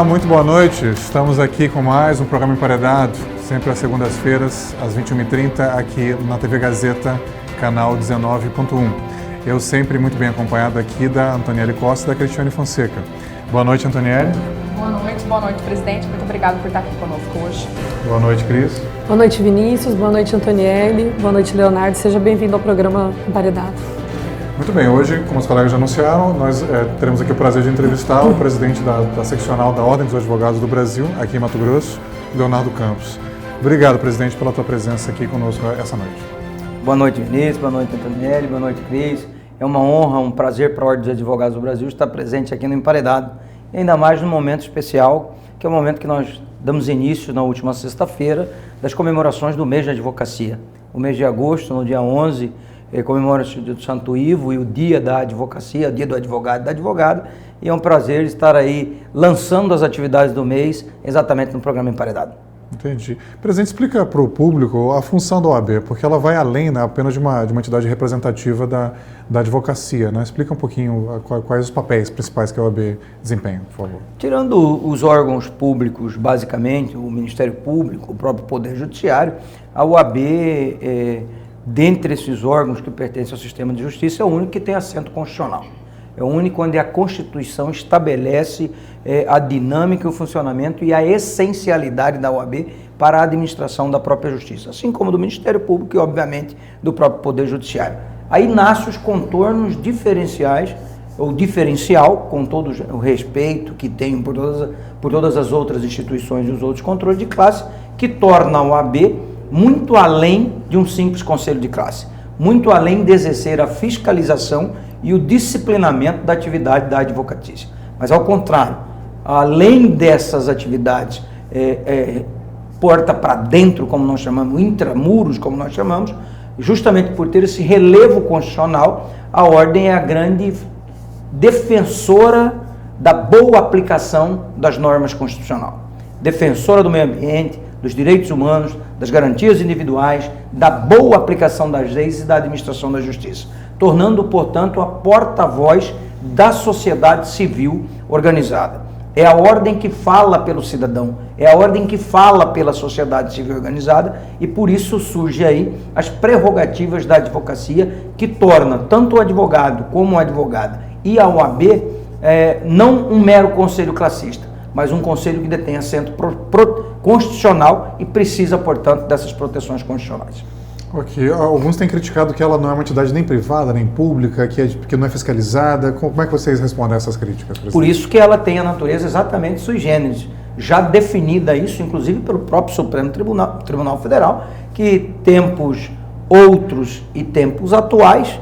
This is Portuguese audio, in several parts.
Muito boa noite. Estamos aqui com mais um programa Emparedado, sempre às segundas-feiras, às 21h30, aqui na TV Gazeta, canal 19.1. Eu sempre muito bem acompanhado aqui da Antoniele Costa e da Cristiane Fonseca. Boa noite, Antoniele. Boa noite, presidente. Muito obrigado por estar aqui conosco hoje. Boa noite, Cris. Boa noite, Vinícius. Boa noite, Antoniele. Boa noite, Leonardo. Seja bem-vindo ao programa Emparedado. Muito bem, hoje, como os colegas já anunciaram, nós teremos aqui o prazer de entrevistar o presidente da seccional da Ordem dos Advogados do Brasil, aqui em Mato Grosso, Leonardo Campos. Obrigado, presidente, pela tua presença aqui conosco essa noite. Boa noite, Vinícius. Boa noite, Antoniele. Boa noite, Cris. É uma honra, um prazer para a Ordem dos Advogados do Brasil estar presente aqui no Emparedado, e ainda mais num momento especial, que é o momento que nós damos início na última sexta-feira das comemorações do mês de advocacia. O mês de agosto, no dia 11, comemora-se o dia do Santo Ivo e o dia da advocacia, o dia do advogado e da advogada, e é um prazer estar aí lançando as atividades do mês exatamente no programa Emparedado. Entendi. Presidente, explica para o público a função da OAB, porque ela vai além, né, apenas de uma entidade representativa da advocacia, né? Explica um pouquinho quais os papéis principais que a OAB desempenha, por favor. Tirando os órgãos públicos, basicamente, o Ministério Público, o próprio Poder Judiciário, a OAB, dentre esses órgãos que pertencem ao sistema de justiça, é o único que tem assento constitucional. É o único onde a Constituição estabelece a dinâmica, o funcionamento e a essencialidade da OAB para a administração da própria justiça, assim como do Ministério Público e, obviamente, do próprio Poder Judiciário. Aí nascem os contornos diferenciais, ou diferencial, com todo o respeito que tem por todas as outras instituições e os outros controles de classe, que torna a OAB muito além de um simples conselho de classe, muito além de exercer a fiscalização e o disciplinamento da atividade da advocatícia. Mas, ao contrário, além dessas atividades, porta para dentro, como nós chamamos, intramuros, como nós chamamos, justamente por ter esse relevo constitucional, a Ordem é a grande defensora da boa aplicação das normas constitucionais, defensora do meio ambiente, dos direitos humanos, das garantias individuais, da boa aplicação das leis e da administração da justiça, tornando, portanto, a porta-voz da sociedade civil organizada. É a ordem que fala pelo cidadão, é a ordem que fala pela sociedade civil organizada, e por isso surge aí as prerrogativas da advocacia, que torna tanto o advogado como a advogada e a OAB não um mero conselho classista, mas um conselho que detém assento constitucional e precisa, portanto, dessas proteções constitucionais. Ok. Alguns têm criticado que ela não é uma entidade nem privada, nem pública, que não é fiscalizada. Como é que vocês respondem a essas críticas, presidente? Por isso que ela tem a natureza exatamente sui generis, já definida isso, inclusive, pelo próprio Supremo Tribunal Federal, que tempos outros e tempos atuais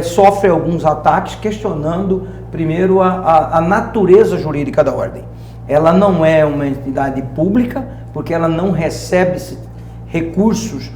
sofre alguns ataques questionando, primeiro, a natureza jurídica da ordem. Ela não é uma entidade pública, porque ela não recebe recursos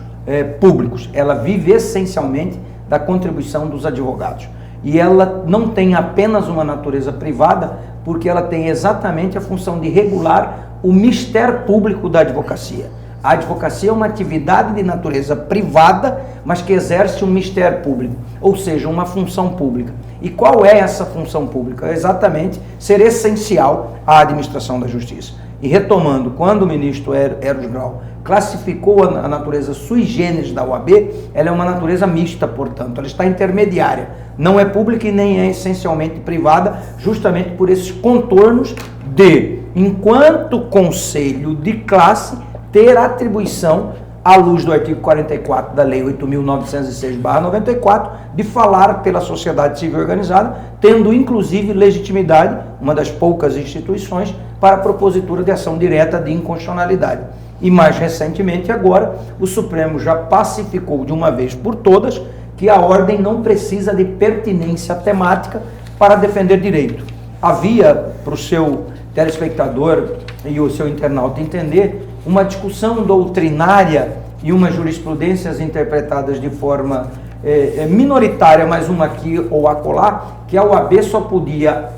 públicos. Ela vive essencialmente da contribuição dos advogados. E ela não tem apenas uma natureza privada, porque ela tem exatamente a função de regular o mistério público da advocacia. A advocacia é uma atividade de natureza privada, mas que exerce um mistério público, ou seja, uma função pública. E qual é essa função pública? É exatamente ser essencial à administração da justiça. E retomando, quando o ministro Eros Grau classificou a natureza sui generis da OAB, ela é uma natureza mista, portanto, ela está intermediária, não é pública e nem é essencialmente privada, justamente por esses contornos de, enquanto conselho de classe, ter atribuição, à luz do artigo 44 da Lei 8.906/94, de falar pela sociedade civil organizada, tendo inclusive legitimidade, uma das poucas instituições, para a propositura de ação direta de inconstitucionalidade. E mais recentemente agora, o Supremo já pacificou de uma vez por todas que a ordem não precisa de pertinência temática para defender direito. Havia, para o seu telespectador e o seu internauta entender, uma discussão doutrinária e umas jurisprudências interpretadas de forma minoritária, mas uma aqui ou acolá, que a OAB só podia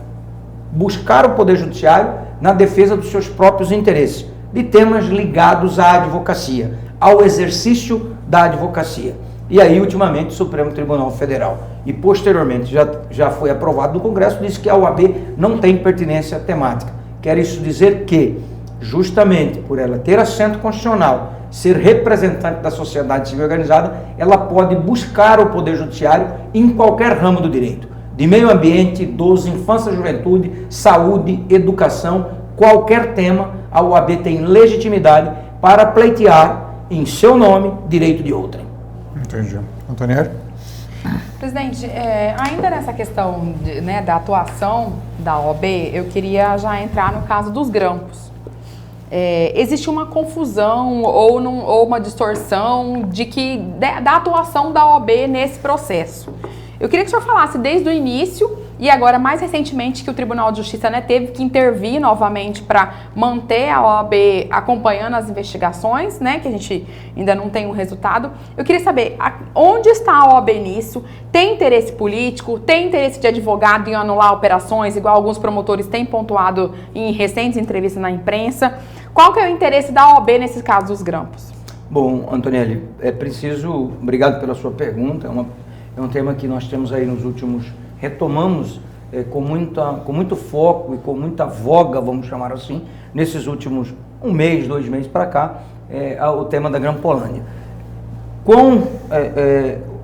buscar o Poder Judiciário na defesa dos seus próprios interesses, de temas ligados à advocacia, ao exercício da advocacia. E aí, ultimamente, o Supremo Tribunal Federal, e posteriormente já foi aprovado no Congresso, disse que a OAB não tem pertinência temática. Quer isso dizer que, justamente por ela ter assento constitucional, ser representante da sociedade civil organizada, ela pode buscar o Poder Judiciário em qualquer ramo do direito. De meio ambiente, idoso, infância, juventude, saúde, educação, qualquer tema, a OAB tem legitimidade para pleitear em seu nome direito de outrem. Entendi. Antonieri? Presidente, ainda nessa questão da atuação da OAB, eu queria já entrar no caso dos grampos. Existe uma confusão ou uma distorção da atuação da OAB nesse processo. Eu queria que o senhor falasse desde o início e agora mais recentemente que o Tribunal de Justiça teve que intervir novamente para manter a OAB acompanhando as investigações, que a gente ainda não tem um resultado. Eu queria saber onde está a OAB nisso? Tem interesse político? Tem interesse de advogado em anular operações, igual alguns promotores têm pontuado em recentes entrevistas na imprensa? Qual que é o interesse da OAB nesses casos dos grampos? Bom, Antonieri, obrigado pela sua pergunta, é um tema que nós temos aí nos últimos, retomamos com muito foco e com muita voga, vamos chamar assim, nesses últimos 1 mês, 2 meses para cá, o tema da Grampolândia. Com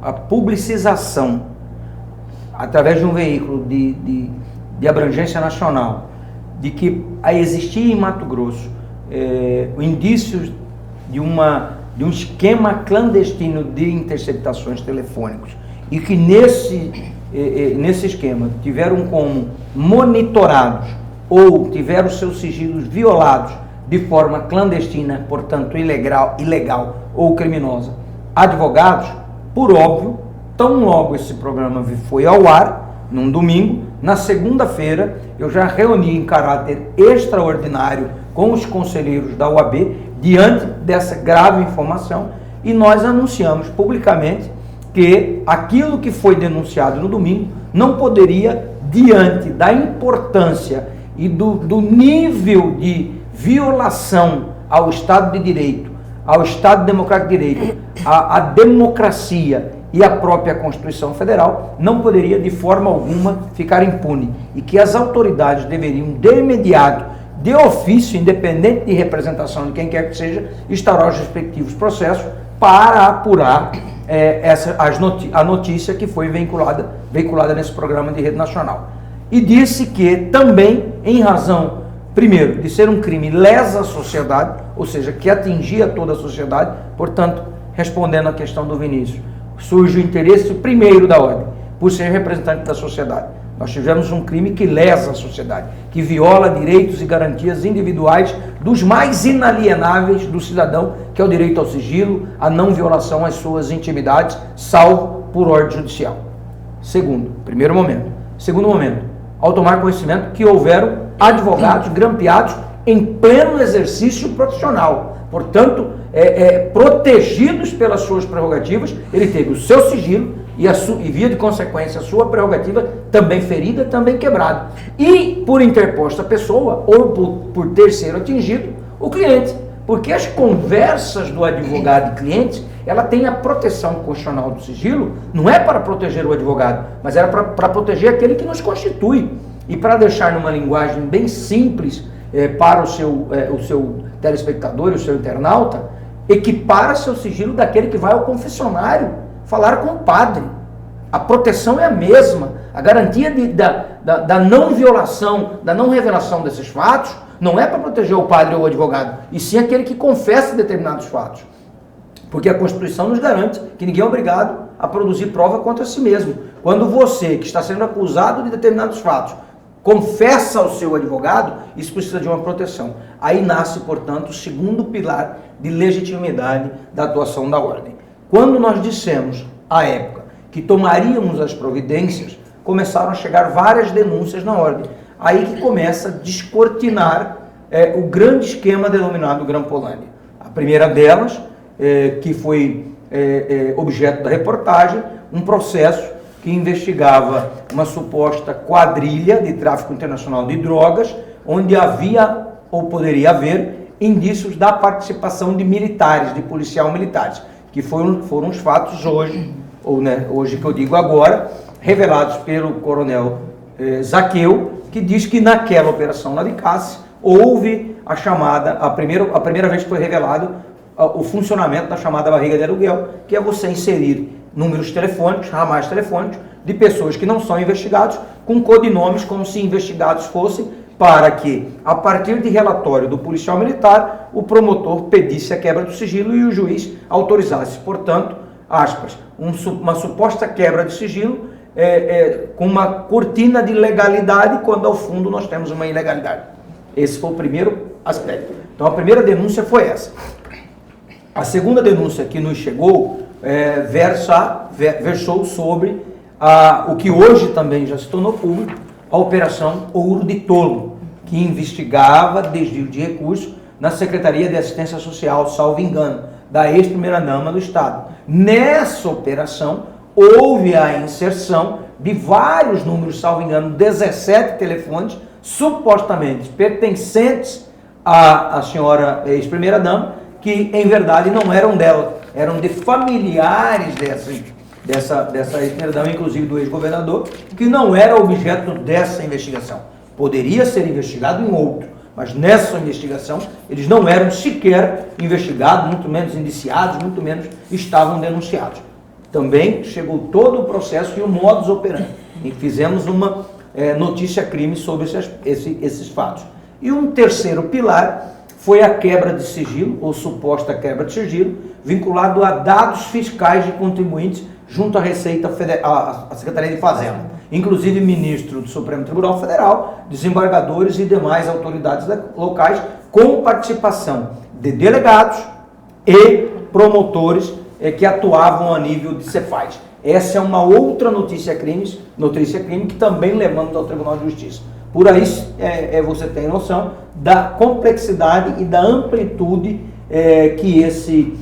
a publicização, através de um veículo de abrangência nacional, de que existia em Mato Grosso indícios de um esquema clandestino de interceptações telefônicas, e que nesse esquema tiveram como monitorados ou tiveram seus sigilos violados de forma clandestina, portanto ilegal ou criminosa, advogados, por óbvio, tão logo esse programa foi ao ar, num domingo, na segunda-feira eu já reuni em caráter extraordinário com os conselheiros da OAB, diante dessa grave informação, e nós anunciamos publicamente que aquilo que foi denunciado no domingo não poderia, diante da importância e do nível de violação ao Estado de Direito, ao Estado Democrático de Direito, à democracia e à própria Constituição Federal, não poderia de forma alguma ficar impune, e que as autoridades deveriam de imediato, de ofício, independente de representação de quem quer que seja, instaurar os respectivos processos para apurar a notícia que foi veiculada nesse programa de rede nacional. E disse que também, em razão, primeiro, de ser um crime lesa à sociedade, ou seja, que atingia toda a sociedade, portanto, respondendo à questão do Vinícius, surge o interesse primeiro da ordem, por ser representante da sociedade. Nós tivemos um crime que lesa a sociedade, que viola direitos e garantias individuais dos mais inalienáveis do cidadão, que é o direito ao sigilo, a não violação às suas intimidades, salvo por ordem judicial. Primeiro momento. Segundo momento, ao tomar conhecimento que houveram advogados grampeados em pleno exercício profissional, portanto, protegidos pelas suas prerrogativas, ele teve o seu sigilo e via de consequência, a sua prerrogativa também ferida, também quebrada. E, por interposta pessoa, ou por terceiro atingido, o cliente. Porque as conversas do advogado e cliente, ela tem a proteção constitucional do sigilo, não é para proteger o advogado, mas era para proteger aquele que nos constitui. E para deixar numa linguagem bem simples para o seu telespectador e o seu internauta, equipara seu sigilo daquele que vai ao confessionário falar com o padre. A proteção é a mesma. A garantia da não violação, da não revelação desses fatos, não é para proteger o padre ou o advogado, e sim aquele que confessa determinados fatos. Porque a Constituição nos garante que ninguém é obrigado a produzir prova contra si mesmo. Quando você, que está sendo acusado de determinados fatos, confessa ao seu advogado, isso precisa de uma proteção. Aí nasce, portanto, o segundo pilar de legitimidade da atuação da ordem. Quando nós dissemos, à época, que tomaríamos as providências, começaram a chegar várias denúncias na ordem. Aí que começa a descortinar o grande esquema denominado Grampolândia. A primeira delas, que foi objeto da reportagem, um processo que investigava uma suposta quadrilha de tráfico internacional de drogas, onde havia ou poderia haver indícios da participação de militares, de policial militares, que foram os fatos hoje, hoje que eu digo agora, revelados pelo coronel Zaqueu, que diz que naquela operação lá de Cássio houve a chamada, a primeira vez que foi revelado o funcionamento da chamada barriga de aluguel, que é você inserir números telefônicos, ramais telefônicos, de pessoas que não são investigados, com codinomes como se investigados fossem, para que, a partir de relatório do policial militar, o promotor pedisse a quebra do sigilo e o juiz autorizasse. Portanto, aspas, uma suposta quebra de sigilo com uma cortina de legalidade, quando ao fundo nós temos uma ilegalidade. Esse foi o primeiro aspecto. Então a primeira denúncia foi essa. A segunda denúncia que nos chegou versou sobre o que hoje também já se tornou público, a Operação Ouro de Tolo, que investigava desvio de recursos na Secretaria de Assistência Social, salvo engano, da ex-primeira-dama do Estado. Nessa operação, houve a inserção de vários números, salvo engano, 17 telefones, supostamente pertencentes à senhora ex-primeira-dama, que em verdade não eram dela, eram de familiares dessa ex-primeira-dama, inclusive do ex-governador, que não era objeto dessa investigação. Poderia ser investigado em outro, mas nessa investigação eles não eram sequer investigados, muito menos indiciados, muito menos estavam denunciados. Também chegou todo o processo e o modus operandi, e fizemos uma notícia-crime sobre esses fatos. E um terceiro pilar foi a quebra de sigilo, ou suposta quebra de sigilo, vinculado a dados fiscais de contribuintes junto à Receita Federal, à Secretaria de Fazenda, inclusive ministro do Supremo Tribunal Federal, desembargadores e demais autoridades locais, com participação de delegados e promotores que atuavam a nível de Cefaz. Essa é uma outra notícia-crime que também levamos ao Tribunal de Justiça. Por aí você tem noção da complexidade e da amplitude que esse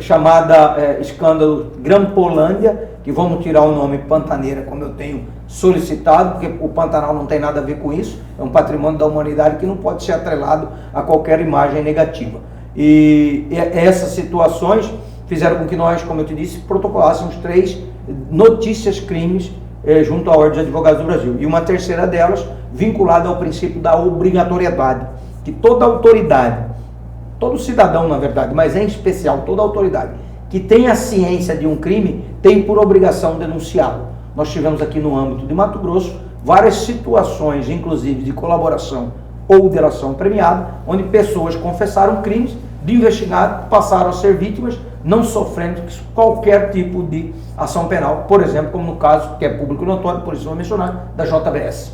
chamada escândalo Grampolândia, que vamos tirar o nome Pantaneira, como eu tenho solicitado, porque o Pantanal não tem nada a ver com isso, é um patrimônio da humanidade que não pode ser atrelado a qualquer imagem negativa. E essas situações fizeram com que nós, como eu te disse, protocolássemos 3 notícias-crimes junto à Ordem dos Advogados do Brasil. E uma terceira delas, vinculada ao princípio da obrigatoriedade, que toda autoridade, todo cidadão, na verdade, mas em especial toda autoridade, que tem a ciência de um crime, tem por obrigação denunciá-lo. Nós tivemos aqui no âmbito de Mato Grosso várias situações, inclusive de colaboração ou delação premiada, onde pessoas confessaram crimes, de investigado passaram a ser vítimas, não sofrendo qualquer tipo de ação penal, por exemplo, como no caso, que é público notório, por isso vou mencionar, da JBS.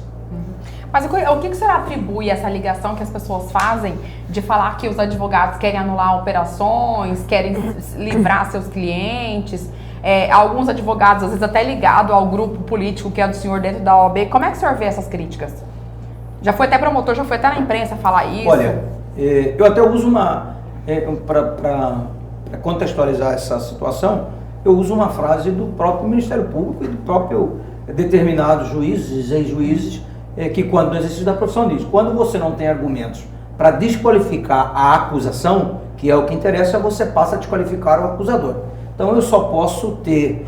Mas o que você atribui essa ligação que as pessoas fazem de falar que os advogados querem anular operações, querem livrar seus clientes, alguns advogados, às vezes até ligado ao grupo político que é do senhor dentro da OAB, como é que o senhor vê essas críticas? Já foi até promotor, já foi até na imprensa falar isso? Olha, eu até uso para contextualizar essa situação, eu uso uma frase do próprio Ministério Público e do próprio determinados juízes, ex-juízes, que quando no exercício da profissão diz, quando você não tem argumentos para desqualificar a acusação, que é o que interessa, você passa a desqualificar o acusador. Então eu só posso ter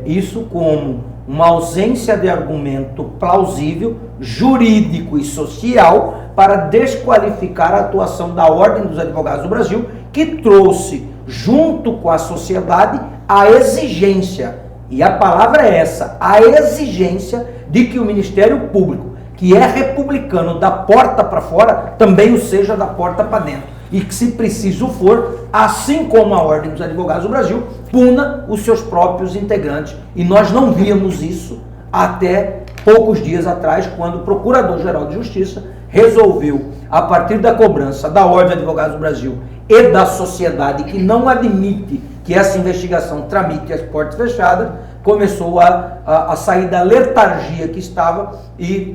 isso como uma ausência de argumento plausível, jurídico e social para desqualificar a atuação da Ordem dos Advogados do Brasil, que trouxe junto com a sociedade a exigência, e a palavra é essa, a exigência de que o Ministério Público, que é republicano da porta para fora, também o seja da porta para dentro. E que, se preciso for, assim como a Ordem dos Advogados do Brasil, puna os seus próprios integrantes. E nós não víamos isso até poucos dias atrás, quando o Procurador-Geral de Justiça resolveu, a partir da cobrança da Ordem dos Advogados do Brasil e da sociedade, que não admite que essa investigação tramite às portas fechadas, começou a sair da letargia que estava e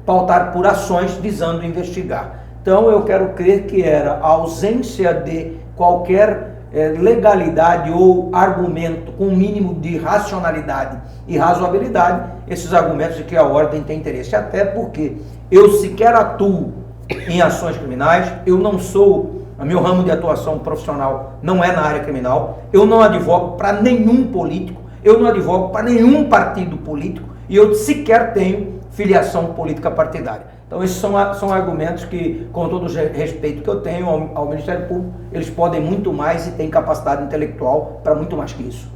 pautar por ações visando investigar. Então eu quero crer que era a ausência de qualquer legalidade ou argumento com um mínimo de racionalidade e razoabilidade, esses argumentos de que a ordem tem interesse. Até porque eu sequer atuo em ações criminais, eu não sou O meu ramo de atuação profissional não é na área criminal. Eu não advogo para nenhum político, eu não advogo para nenhum partido político e eu sequer tenho filiação política partidária. Então esses são argumentos que, com todo o respeito que eu tenho ao Ministério Público, eles podem muito mais e têm capacidade intelectual para muito mais que isso.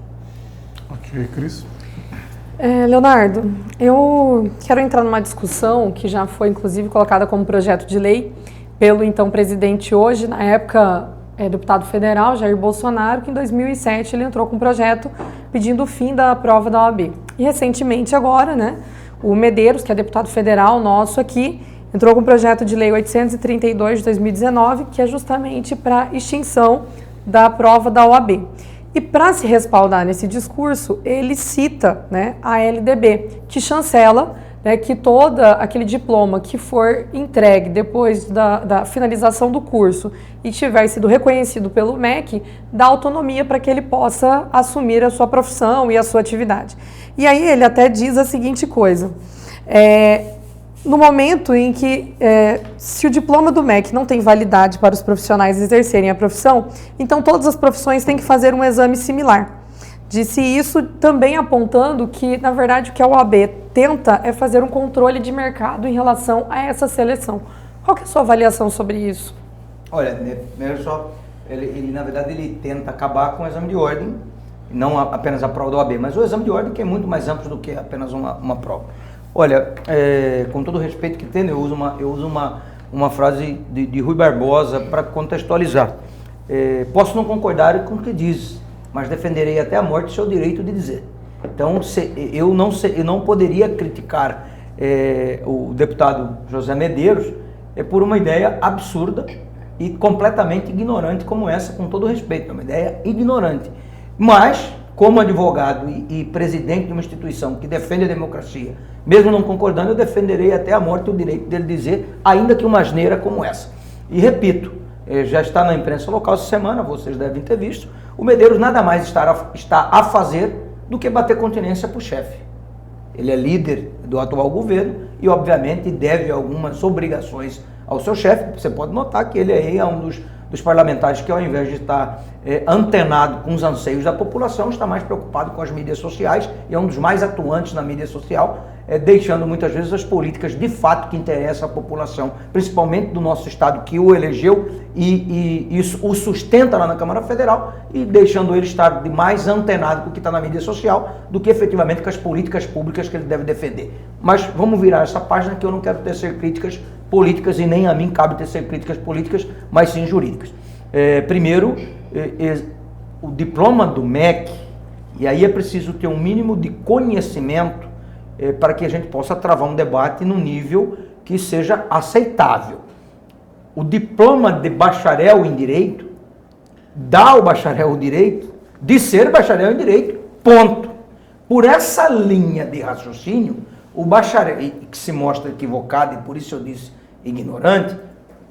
Ok, Cris? Leonardo, eu quero entrar numa discussão que já foi inclusive colocada como projeto de lei pelo então presidente hoje, na época deputado federal, Jair Bolsonaro, que em 2007 ele entrou com um projeto pedindo o fim da prova da OAB. E recentemente agora, né, o Medeiros, que é deputado federal nosso aqui, entrou com o projeto de lei 832 de 2019, que é justamente para extinção da prova da OAB. E para se respaldar nesse discurso, ele cita, né, a LDB, que chancela, né, que todo aquele diploma que for entregue depois da finalização do curso e tiver sido reconhecido pelo MEC, dá autonomia para que ele possa assumir a sua profissão e a sua atividade. E aí ele até diz a seguinte coisa: no momento em que, se o diploma do MEC não tem validade para os profissionais exercerem a profissão, então todas as profissões têm que fazer um exame similar. Disse isso também apontando que, na verdade, o que a OAB tenta é fazer um controle de mercado em relação a essa seleção. Qual que é a sua avaliação sobre isso? Olha, primeiro só, ele na verdade ele tenta acabar com o exame de ordem, não apenas a prova da OAB, mas o exame de ordem, que é muito mais amplo do que apenas uma prova. Olha, com todo o respeito que tenho, eu uso uma frase de Rui Barbosa para contextualizar. Posso não concordar com o que diz, mas defenderei até a morte o seu direito de dizer. Então, eu não poderia criticar o deputado José Medeiros por uma ideia absurda e completamente ignorante como essa, com todo o respeito. É uma ideia ignorante. Mas, como advogado e presidente de uma instituição que defende a democracia, mesmo não concordando, eu defenderei até a morte o direito dele dizer, ainda que uma asneira como essa. E repito, já está na imprensa local essa semana, vocês devem ter visto, o Medeiros nada mais está a fazer do que bater continência para o chefe. Ele é líder do atual governo e, obviamente, deve algumas obrigações ao seu chefe. Você pode notar que ele aí é um dos parlamentares que, ao invés de estar antenado com os anseios da população, está mais preocupado com as mídias sociais e é um dos mais atuantes na mídia social, deixando muitas vezes as políticas de fato que interessam a população, principalmente do nosso estado que o elegeu e o sustenta lá na Câmara Federal, e deixando ele estar de mais antenado com o que está na mídia social do que efetivamente com as políticas públicas que ele deve defender. Mas vamos virar essa página, que eu não quero tecer críticas políticas e nem a mim cabe tecer críticas políticas, mas sim jurídicas. Primeiro, o diploma do MEC, e aí é preciso ter um mínimo de conhecimento para que a gente possa travar um debate num nível que seja aceitável. O diploma de bacharel em Direito dá ao bacharel o direito de ser bacharel em Direito, ponto. Por essa linha de raciocínio, o bacharel, que se mostra equivocado e por isso eu disse ignorante,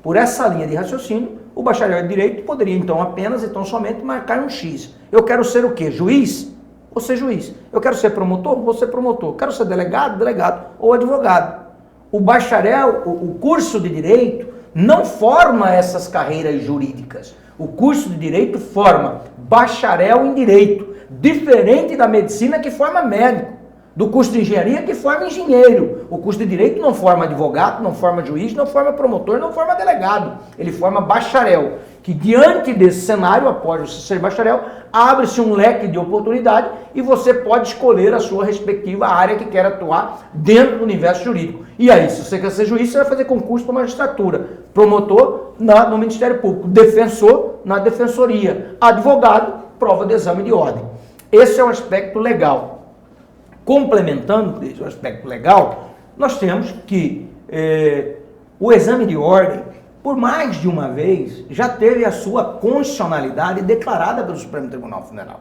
por essa linha de raciocínio, o bacharel em Direito poderia então apenas e tão somente marcar um X. Eu quero ser o quê? Juiz? Vou ser juiz. Eu quero ser promotor? Vou ser promotor. Quero ser delegado? Delegado. Ou advogado. O bacharel, o curso de Direito, não forma essas carreiras jurídicas. O curso de Direito forma bacharel em Direito, diferente da medicina que forma médico, do curso de Engenharia que forma engenheiro. O curso de Direito não forma advogado, não forma juiz, não forma promotor, não forma delegado. Ele forma bacharel, que diante desse cenário, após você ser bacharel, abre-se um leque de oportunidade e você pode escolher a sua respectiva área que quer atuar dentro do universo jurídico. E aí, se você quer ser juiz, você vai fazer concurso para magistratura, promotor no Ministério Público, defensor na defensoria, advogado, prova de exame de ordem. Esse é o aspecto legal. Complementando o aspecto legal, nós temos que o exame de ordem, por mais de uma vez, já teve a sua constitucionalidade declarada pelo Supremo Tribunal Federal.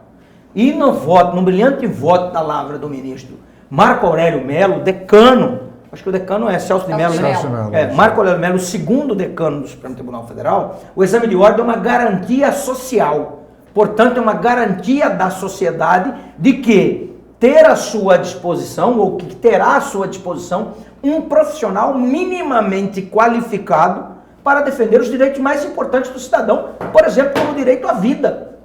E no brilhante voto da lavra do ministro Marco Aurélio Mello, decano, acho que o decano é Celso de Mello, né? Marco Aurélio Mello, o segundo decano do Supremo Tribunal Federal, o exame de ordem é uma garantia social. Portanto, é uma garantia da sociedade de que ter à sua disposição, ou que terá à sua disposição, um profissional minimamente qualificado para defender os direitos mais importantes do cidadão, por exemplo, como o direito à vida.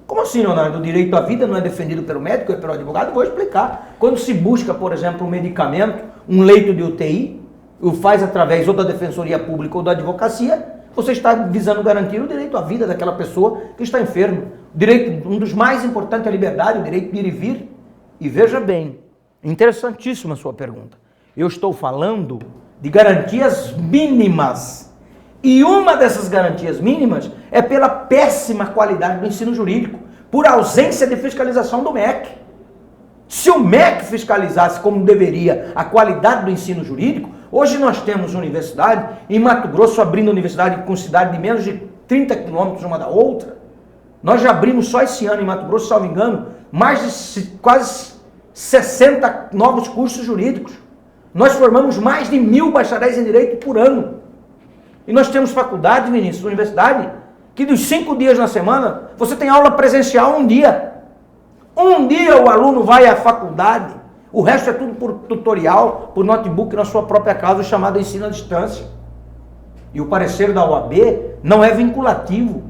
Como assim, Leonardo? O direito à vida não é defendido pelo médico e pelo advogado? Vou explicar. Quando se busca, por exemplo, um medicamento, um leito de UTI, o faz através ou da Defensoria Pública ou da Advocacia, você está visando garantir o direito à vida daquela pessoa que está enferma. Direito, um dos mais importantes é a liberdade, o direito de ir e vir. E veja bem, interessantíssima a sua pergunta. Eu estou falando de garantias mínimas. E uma dessas garantias mínimas é pela péssima qualidade do ensino jurídico, por ausência de fiscalização do MEC. Se o MEC fiscalizasse como deveria a qualidade do ensino jurídico, hoje nós temos universidade, em Mato Grosso abrindo universidade com cidade de menos de 30 quilômetros uma da outra. Nós já abrimos só esse ano em Mato Grosso, salvo engano, mais de quase 60 novos cursos jurídicos. Nós formamos mais de 1.000 bacharéis em Direito por ano. E nós temos faculdade, Vinícius, universidade, que dos 5 dias na semana, você tem aula presencial um dia. Um dia o aluno vai à faculdade, o resto é tudo por tutorial, por notebook na sua própria casa, chamado ensino à distância. E o parecer da OAB não é vinculativo.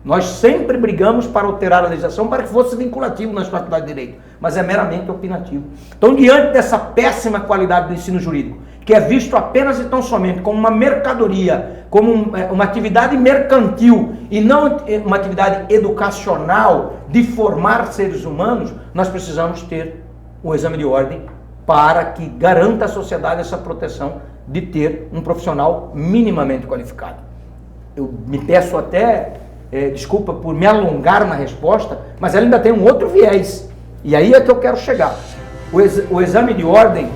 Nós sempre brigamos para alterar a legislação para que fosse vinculativo nas faculdades de Direito, mas é meramente opinativo. Então, diante dessa péssima qualidade do ensino jurídico, que é visto apenas e tão somente como uma mercadoria, como uma atividade mercantil e não uma atividade educacional de formar seres humanos, nós precisamos ter um exame de ordem para que garanta à sociedade essa proteção de ter um profissional minimamente qualificado. Eu me peço até desculpa por me alongar na resposta, mas ela ainda tem um outro viés. E aí é que eu quero chegar. O exame de ordem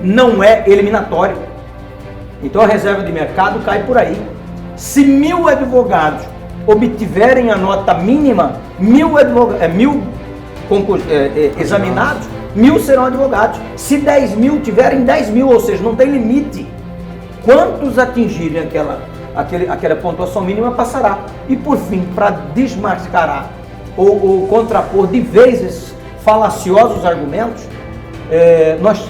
não é eliminatório. Então a reserva de mercado cai por aí. Se 1.000 advogados obtiverem a nota mínima, 1.000 examinados, 1.000 serão advogados. Se 10.000 tiverem 10.000, ou seja, não tem limite. Quantos atingirem aquela pontuação mínima passará. E por fim, para desmascarar ou contrapor de vez esses falaciosos argumentos,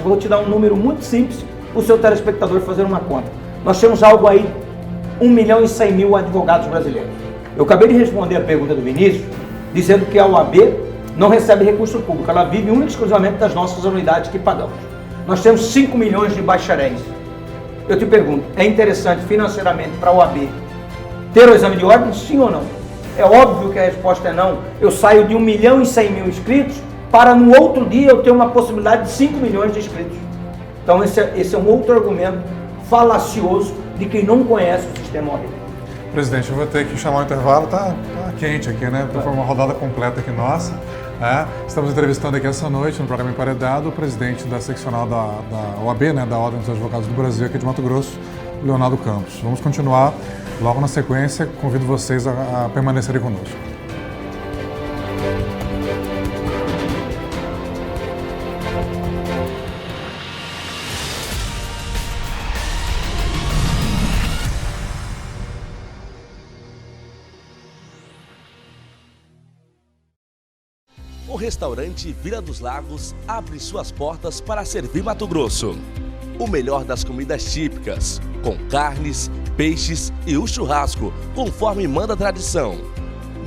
vou te dar um número muito simples para o seu telespectador fazer uma conta. Nós temos algo aí, 1.100.000 advogados brasileiros. Eu acabei de responder a pergunta do Vinícius, dizendo que a OAB não recebe recurso público, ela vive única e exclusivamente das nossas anuidades que pagamos. Nós temos 5 milhões de bacharéis. Eu te pergunto, é interessante financeiramente para a OAB ter o exame de ordem, sim ou não? É óbvio que a resposta é não. Eu saio de 1.100.000 inscritos para no outro dia eu ter uma possibilidade de 5 milhões de inscritos. Então esse é um outro argumento falacioso de quem não conhece o sistema OAB. Presidente, eu vou ter que chamar o intervalo, tá quente aqui, né? Foi uma rodada completa aqui nossa. Estamos entrevistando aqui essa noite no programa Emparedado o presidente da seccional da OAB, né, da Ordem dos Advogados do Brasil aqui de Mato Grosso, Leonardo Campos. Vamos continuar logo na sequência, convido vocês a permanecerem conosco. O restaurante Vila dos Lagos abre suas portas para servir Mato Grosso. O melhor das comidas típicas, com carnes, peixes e o churrasco, conforme manda a tradição.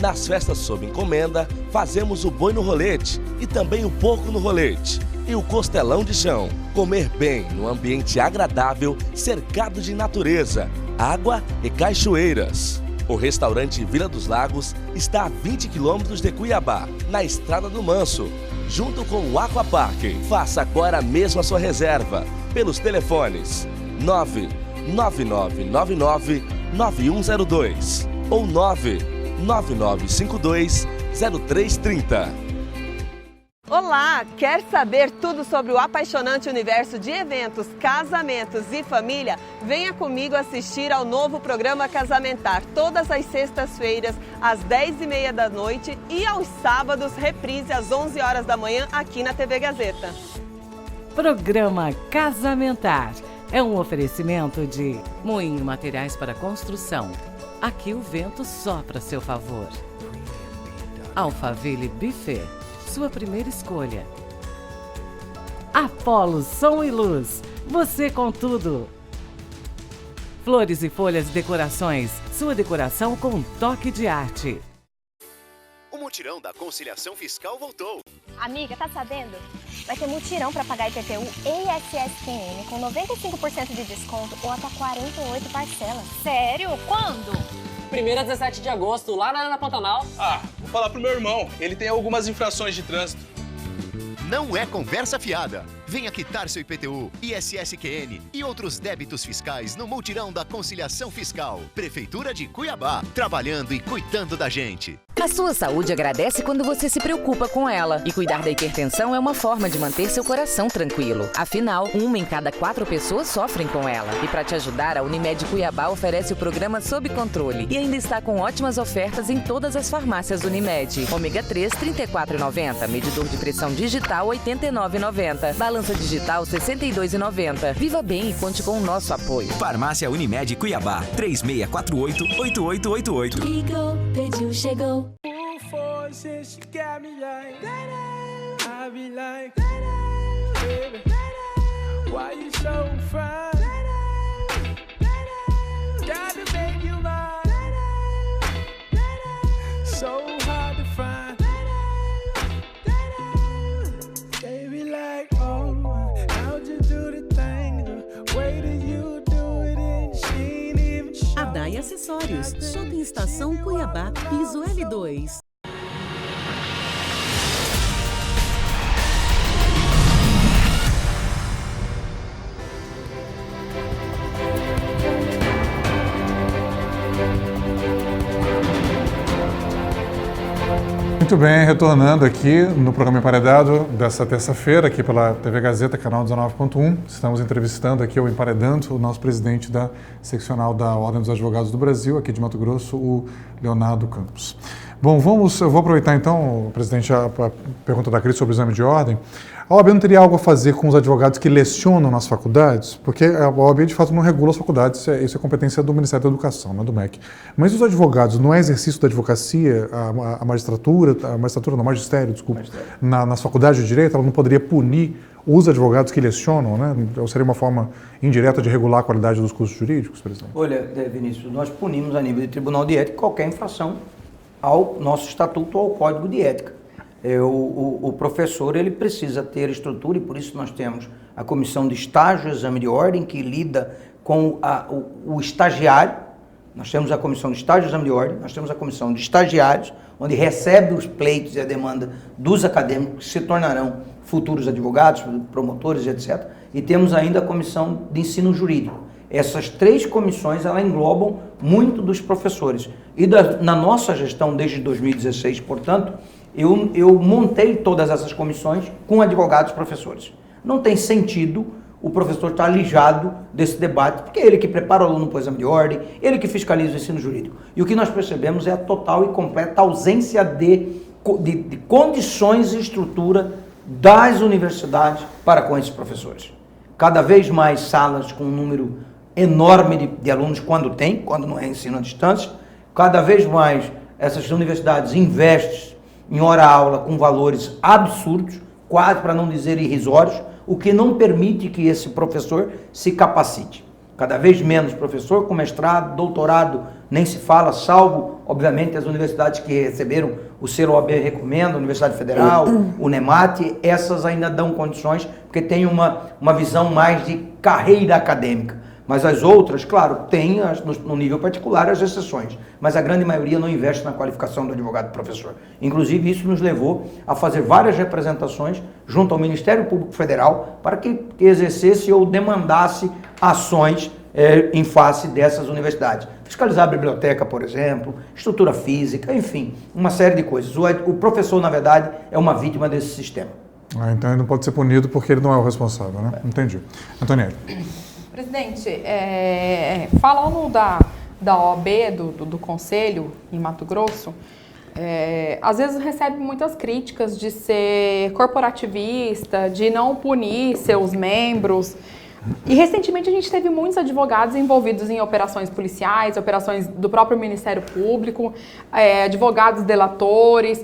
Nas festas sob encomenda, fazemos o boi no rolete e também o porco no rolete e o costelão de chão. Comer bem num ambiente agradável, cercado de natureza, água e cachoeiras. O restaurante Vila dos Lagos está a 20 quilômetros de Cuiabá, na Estrada do Manso, junto com o Aquapark. Faça agora mesmo a sua reserva pelos telefones 99999-9102 ou 99952-0330. Olá! Quer saber tudo sobre o apaixonante universo de eventos, casamentos e família? Venha comigo assistir ao novo programa Casamentar, todas as sextas-feiras, às 10h30 da noite e aos sábados, reprise às 11 horas da manhã, aqui na TV Gazeta. Programa Casamentar é um oferecimento de Moinho Materiais para Construção. Aqui o vento sopra a seu favor. Alphaville Buffet, sua primeira escolha. Apolo Som e Luz, você com tudo. Flores e Folhas Decorações. Sua decoração com um toque de arte. O mutirão da conciliação fiscal voltou. Amiga, tá sabendo? Vai ter mutirão para pagar IPTU e ISS-QN com 95% de desconto ou até 48 parcelas. Sério? Quando? 1º a 17 de agosto, lá na Arena Pantanal. Vou falar pro meu irmão. Ele tem algumas infrações de trânsito. Não é conversa fiada. Venha quitar seu IPTU, ISS-QN e outros débitos fiscais no mutirão da conciliação fiscal. Prefeitura de Cuiabá, trabalhando e cuidando da gente. A sua saúde agradece quando você se preocupa com ela. E cuidar da hipertensão é uma forma de manter seu coração tranquilo. Afinal, 1 em cada 4 pessoas sofrem com ela. E para te ajudar, a Unimed Cuiabá oferece o programa Sob Controle. E ainda está com ótimas ofertas em todas as farmácias Unimed. Ômega 3, R$ 34,90. Medidor de pressão digital, R$ 89,90. Balança digital, R$ 62,90. Viva bem e conte com o nosso apoio. Farmácia Unimed Cuiabá, 3648-8888. Ligou, pediu, chegou. Adai Acessórios, Shopping Estação Cuiabá, piso L2. Muito bem, retornando aqui no programa Emparedado dessa terça-feira, aqui pela TV Gazeta, canal 19.1. Estamos entrevistando aqui, ou emparedando, o nosso presidente da seccional da Ordem dos Advogados do Brasil, aqui de Mato Grosso, o Leonardo Campos. Bom, eu vou aproveitar então, presidente, a pergunta da Cris sobre o exame de ordem. A OAB não teria algo a fazer com os advogados que lecionam nas faculdades? Porque a OAB, de fato, não regula as faculdades, isso é competência do Ministério da Educação, não do MEC. Mas os advogados, não é exercício da advocacia, a magistratura, não, magistério, desculpa, nas faculdades de direito, ela não poderia punir os advogados que lecionam, né? Ou seria uma forma indireta de regular a qualidade dos cursos jurídicos, por exemplo? Olha, Vinícius, nós punimos a nível de Tribunal de Ética qualquer infração ao nosso estatuto ou ao Código de Ética. O professor ele precisa ter estrutura e por isso nós temos a comissão de estágio, exame de ordem, que lida com o estagiário. Nós temos a comissão de estágio, exame de ordem, nós temos a comissão de estagiários, onde recebe os pleitos e a demanda dos acadêmicos que se tornarão futuros advogados, promotores, etc. E temos ainda a comissão de ensino jurídico. Essas 3 comissões, elas englobam muito dos professores. E na nossa gestão, desde 2016, portanto, eu montei todas essas comissões com advogados professores. Não tem sentido o professor estar alijado desse debate, porque é ele que prepara o aluno para o exame de ordem, ele que fiscaliza o ensino jurídico. E o que nós percebemos é a total e completa ausência de condições e estrutura das universidades para com esses professores. Cada vez mais salas com um número enorme de alunos, quando não é ensino à distância. Cada vez mais essas universidades investem em hora-aula com valores absurdos, quase para não dizer irrisórios, o que não permite que esse professor se capacite. Cada vez menos professor com mestrado, doutorado, nem se fala, salvo, obviamente, as universidades que receberam o selo OAB Recomenda, a Universidade Federal, o NEMAT, essas ainda dão condições, porque tem uma visão mais de carreira acadêmica. Mas as outras, claro, tem no nível particular as exceções, mas a grande maioria não investe na qualificação do advogado-professor. Inclusive, isso nos levou a fazer várias representações junto ao Ministério Público Federal para que exercesse ou demandasse ações em face dessas universidades. Fiscalizar a biblioteca, por exemplo, estrutura física, enfim, uma série de coisas. O professor, na verdade, é uma vítima desse sistema. Então ele não pode ser punido porque ele não é o responsável, né? Entendi. Antonielli. Presidente, falando da OAB, do Conselho em Mato Grosso, às vezes recebe muitas críticas de ser corporativista, de não punir seus membros. E recentemente a gente teve muitos advogados envolvidos em operações policiais, operações do próprio Ministério Público, advogados delatores.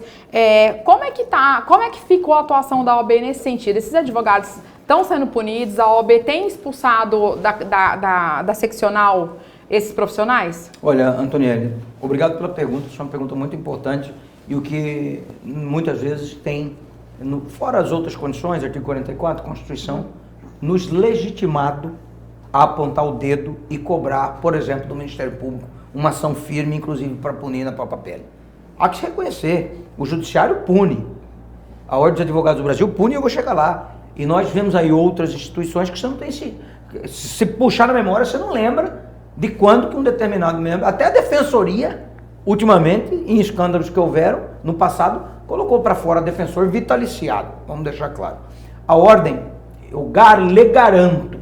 Como é que ficou a atuação da OAB nesse sentido? Esses advogados estão sendo punidos, a OAB tem expulsado da seccional esses profissionais? Olha, Antonielli, obrigado pela pergunta, isso é uma pergunta muito importante e o que muitas vezes tem, fora as outras condições, artigo 44, Constituição, nos legitimado a apontar o dedo e cobrar, por exemplo, do Ministério Público, uma ação firme, inclusive para punir na própria pele. Há que se reconhecer, o Judiciário pune, a Ordem dos Advogados do Brasil pune e eu vou chegar lá. E nós vemos aí outras instituições que você não tem se puxar na memória, você não lembra de quando que um determinado membro, até a Defensoria, ultimamente, em escândalos que houveram no passado, colocou para fora defensor vitaliciado, vamos deixar claro. A Ordem, eu lhe garanto,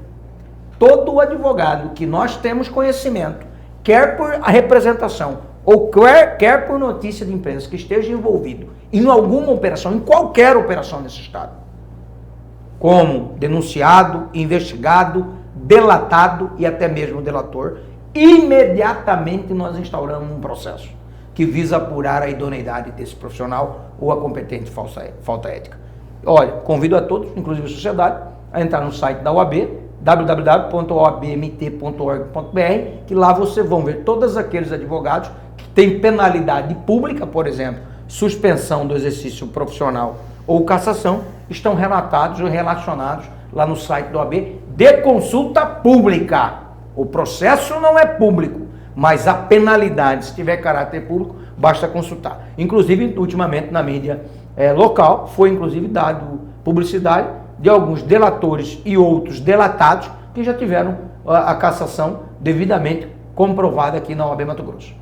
todo advogado que nós temos conhecimento, quer por a representação ou quer por notícia de imprensa que esteja envolvido em alguma operação, em qualquer operação desse Estado, como denunciado, investigado, delatado e até mesmo delator, imediatamente nós instauramos um processo que visa apurar a idoneidade desse profissional ou a competente falta ética. Olha, convido a todos, inclusive a sociedade, a entrar no site da OAB, www.oabmt.org.br, que lá vocês vão ver todos aqueles advogados que têm penalidade pública, por exemplo, suspensão do exercício profissional ou cassação, estão relatados ou relacionados lá no site da OAB de consulta pública. O processo não é público, mas a penalidade, se tiver caráter público, basta consultar. Inclusive, ultimamente, na mídia local, foi inclusive dado publicidade de alguns delatores e outros delatados que já tiveram a cassação devidamente comprovada aqui na OAB Mato Grosso.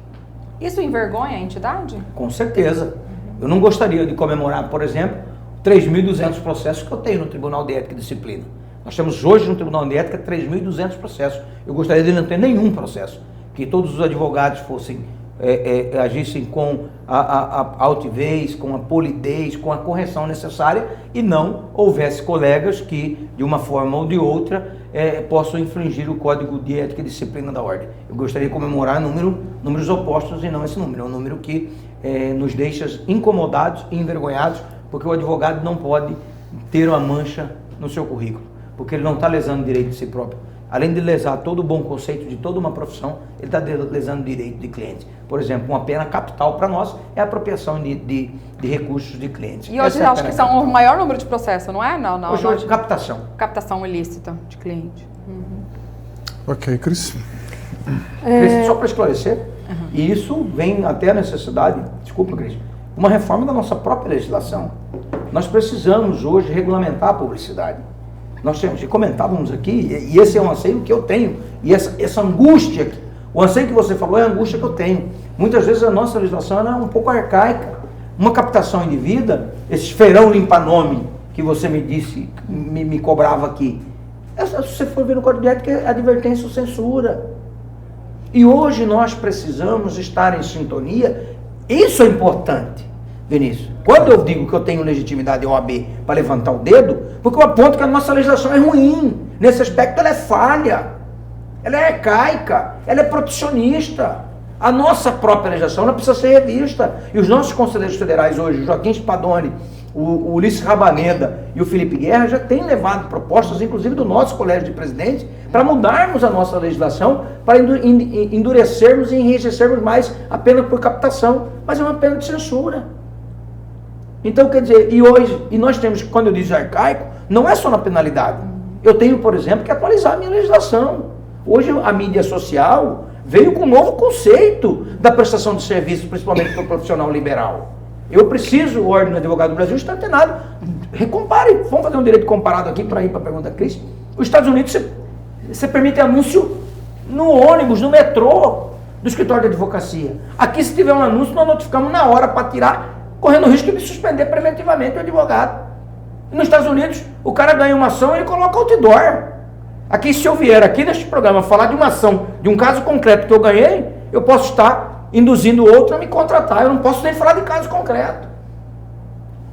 Isso envergonha a entidade? Com certeza. Eu não gostaria de comemorar, por exemplo, 3.200 processos que eu tenho no Tribunal de Ética e Disciplina. Nós temos hoje no Tribunal de Ética 3.200 processos. Eu gostaria de não ter nenhum processo. Que todos os advogados agissem com a altivez, com a polidez, com a correção necessária e não houvesse colegas que, de uma forma ou de outra, possam infringir o Código de Ética e Disciplina da Ordem. Eu gostaria de comemorar números opostos e não esse número. É um número que nos deixa incomodados e envergonhados, porque o advogado não pode ter uma mancha no seu currículo, porque ele não está lesando o direito de si próprio. Além de lesar todo o bom conceito de toda uma profissão, ele está lesando o direito de cliente. Por exemplo, uma pena capital para nós é a apropriação de recursos de clientes. E hoje acho que são o maior número de processos, não é? Não, hoje captação. Captação ilícita de cliente. Ok, Cris. Cris, só para esclarecer, e isso vem até a necessidade, desculpa, Cris, uma reforma da nossa própria legislação. Nós precisamos hoje regulamentar a publicidade. Nós temos, e comentávamos aqui, e esse é um anseio que eu tenho, e essa angústia, o anseio que você falou é a angústia que eu tenho. Muitas vezes a nossa legislação é um pouco arcaica. Uma captação indevida, esse feirão limpa-nome que você me disse, me cobrava aqui, se você for ver no Código de Ética, é advertência ou censura. E hoje nós precisamos estar em sintonia, isso é importante. Vinícius, quando eu digo que eu tenho legitimidade OAB para levantar o dedo, porque eu aponto que a nossa legislação é ruim. Nesse aspecto ela é falha, ela é arcaica, ela é protecionista. A nossa própria legislação ela precisa ser revista. E os nossos conselheiros federais hoje, o Joaquim Spadoni, o Ulisses Rabaneda e o Felipe Guerra, já têm levado propostas, inclusive do nosso colégio de presidentes, para mudarmos a nossa legislação, para endurecermos e enrijecermos mais a pena por captação. Mas é uma pena de censura. Então, quer dizer, e nós temos, quando eu digo arcaico, não é só na penalidade. Eu tenho, por exemplo, que atualizar a minha legislação. Hoje a mídia social veio com um novo conceito da prestação de serviços, principalmente para o profissional liberal. Eu preciso, o Ordem do Advogado do Brasil está antenado. Recompare, vamos fazer um direito comparado aqui para ir para a pergunta da Cris. Os Estados Unidos, você permite anúncio no ônibus, no metrô do escritório de advocacia. Aqui, se tiver um anúncio, nós notificamos na hora para tirar, correndo o risco de suspender preventivamente o advogado. E nos Estados Unidos, o cara ganha uma ação e ele coloca outdoor. Aqui, se eu vier aqui neste programa falar de uma ação, de um caso concreto que eu ganhei, eu posso estar induzindo outro a me contratar. Eu não posso nem falar de caso concreto.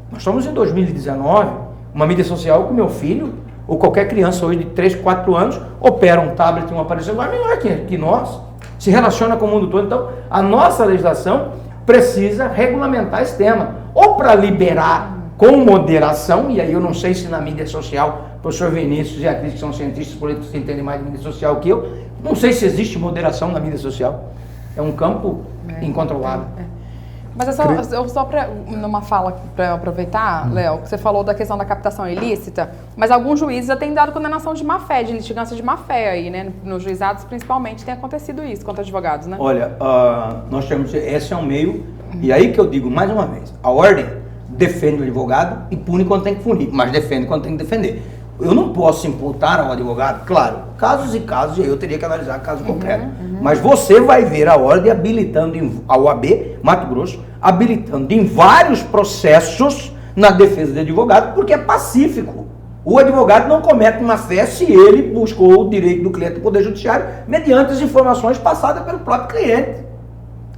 Nós estamos em 2019, uma mídia social com meu filho, ou qualquer criança hoje de 3, 4 anos, opera um tablet e um aparelho celular melhor que nós. Se relaciona com o mundo todo. Então, a nossa legislação precisa regulamentar esse tema, ou para liberar com moderação, e aí eu não sei se na mídia social, o professor Vinícius e a Cris, que são cientistas políticos que entendem mais de mídia social que eu, Não sei se existe moderação na mídia social. É um campo incontrolável. Mas eu só numa fala para aproveitar, Léo, que você falou da questão da captação ilícita, mas alguns juízes já têm dado condenação de má-fé, de litigância de má-fé aí, né? Nos juizados, principalmente, tem acontecido isso contra advogados, né? Olha, nós temos, esse é um meio, e aí que eu digo mais uma vez, a ordem defende o advogado e pune quando tem que punir, mas defende quando tem que defender. Eu não posso imputar ao advogado, claro, casos e casos, e aí eu teria que analisar caso concreto. Mas você vai ver a ordem habilitando a OAB, Mato Grosso, habilitando em vários processos na defesa do advogado, porque é pacífico. O advogado não comete uma fé se ele buscou o direito do cliente do Poder Judiciário mediante as informações passadas pelo próprio cliente.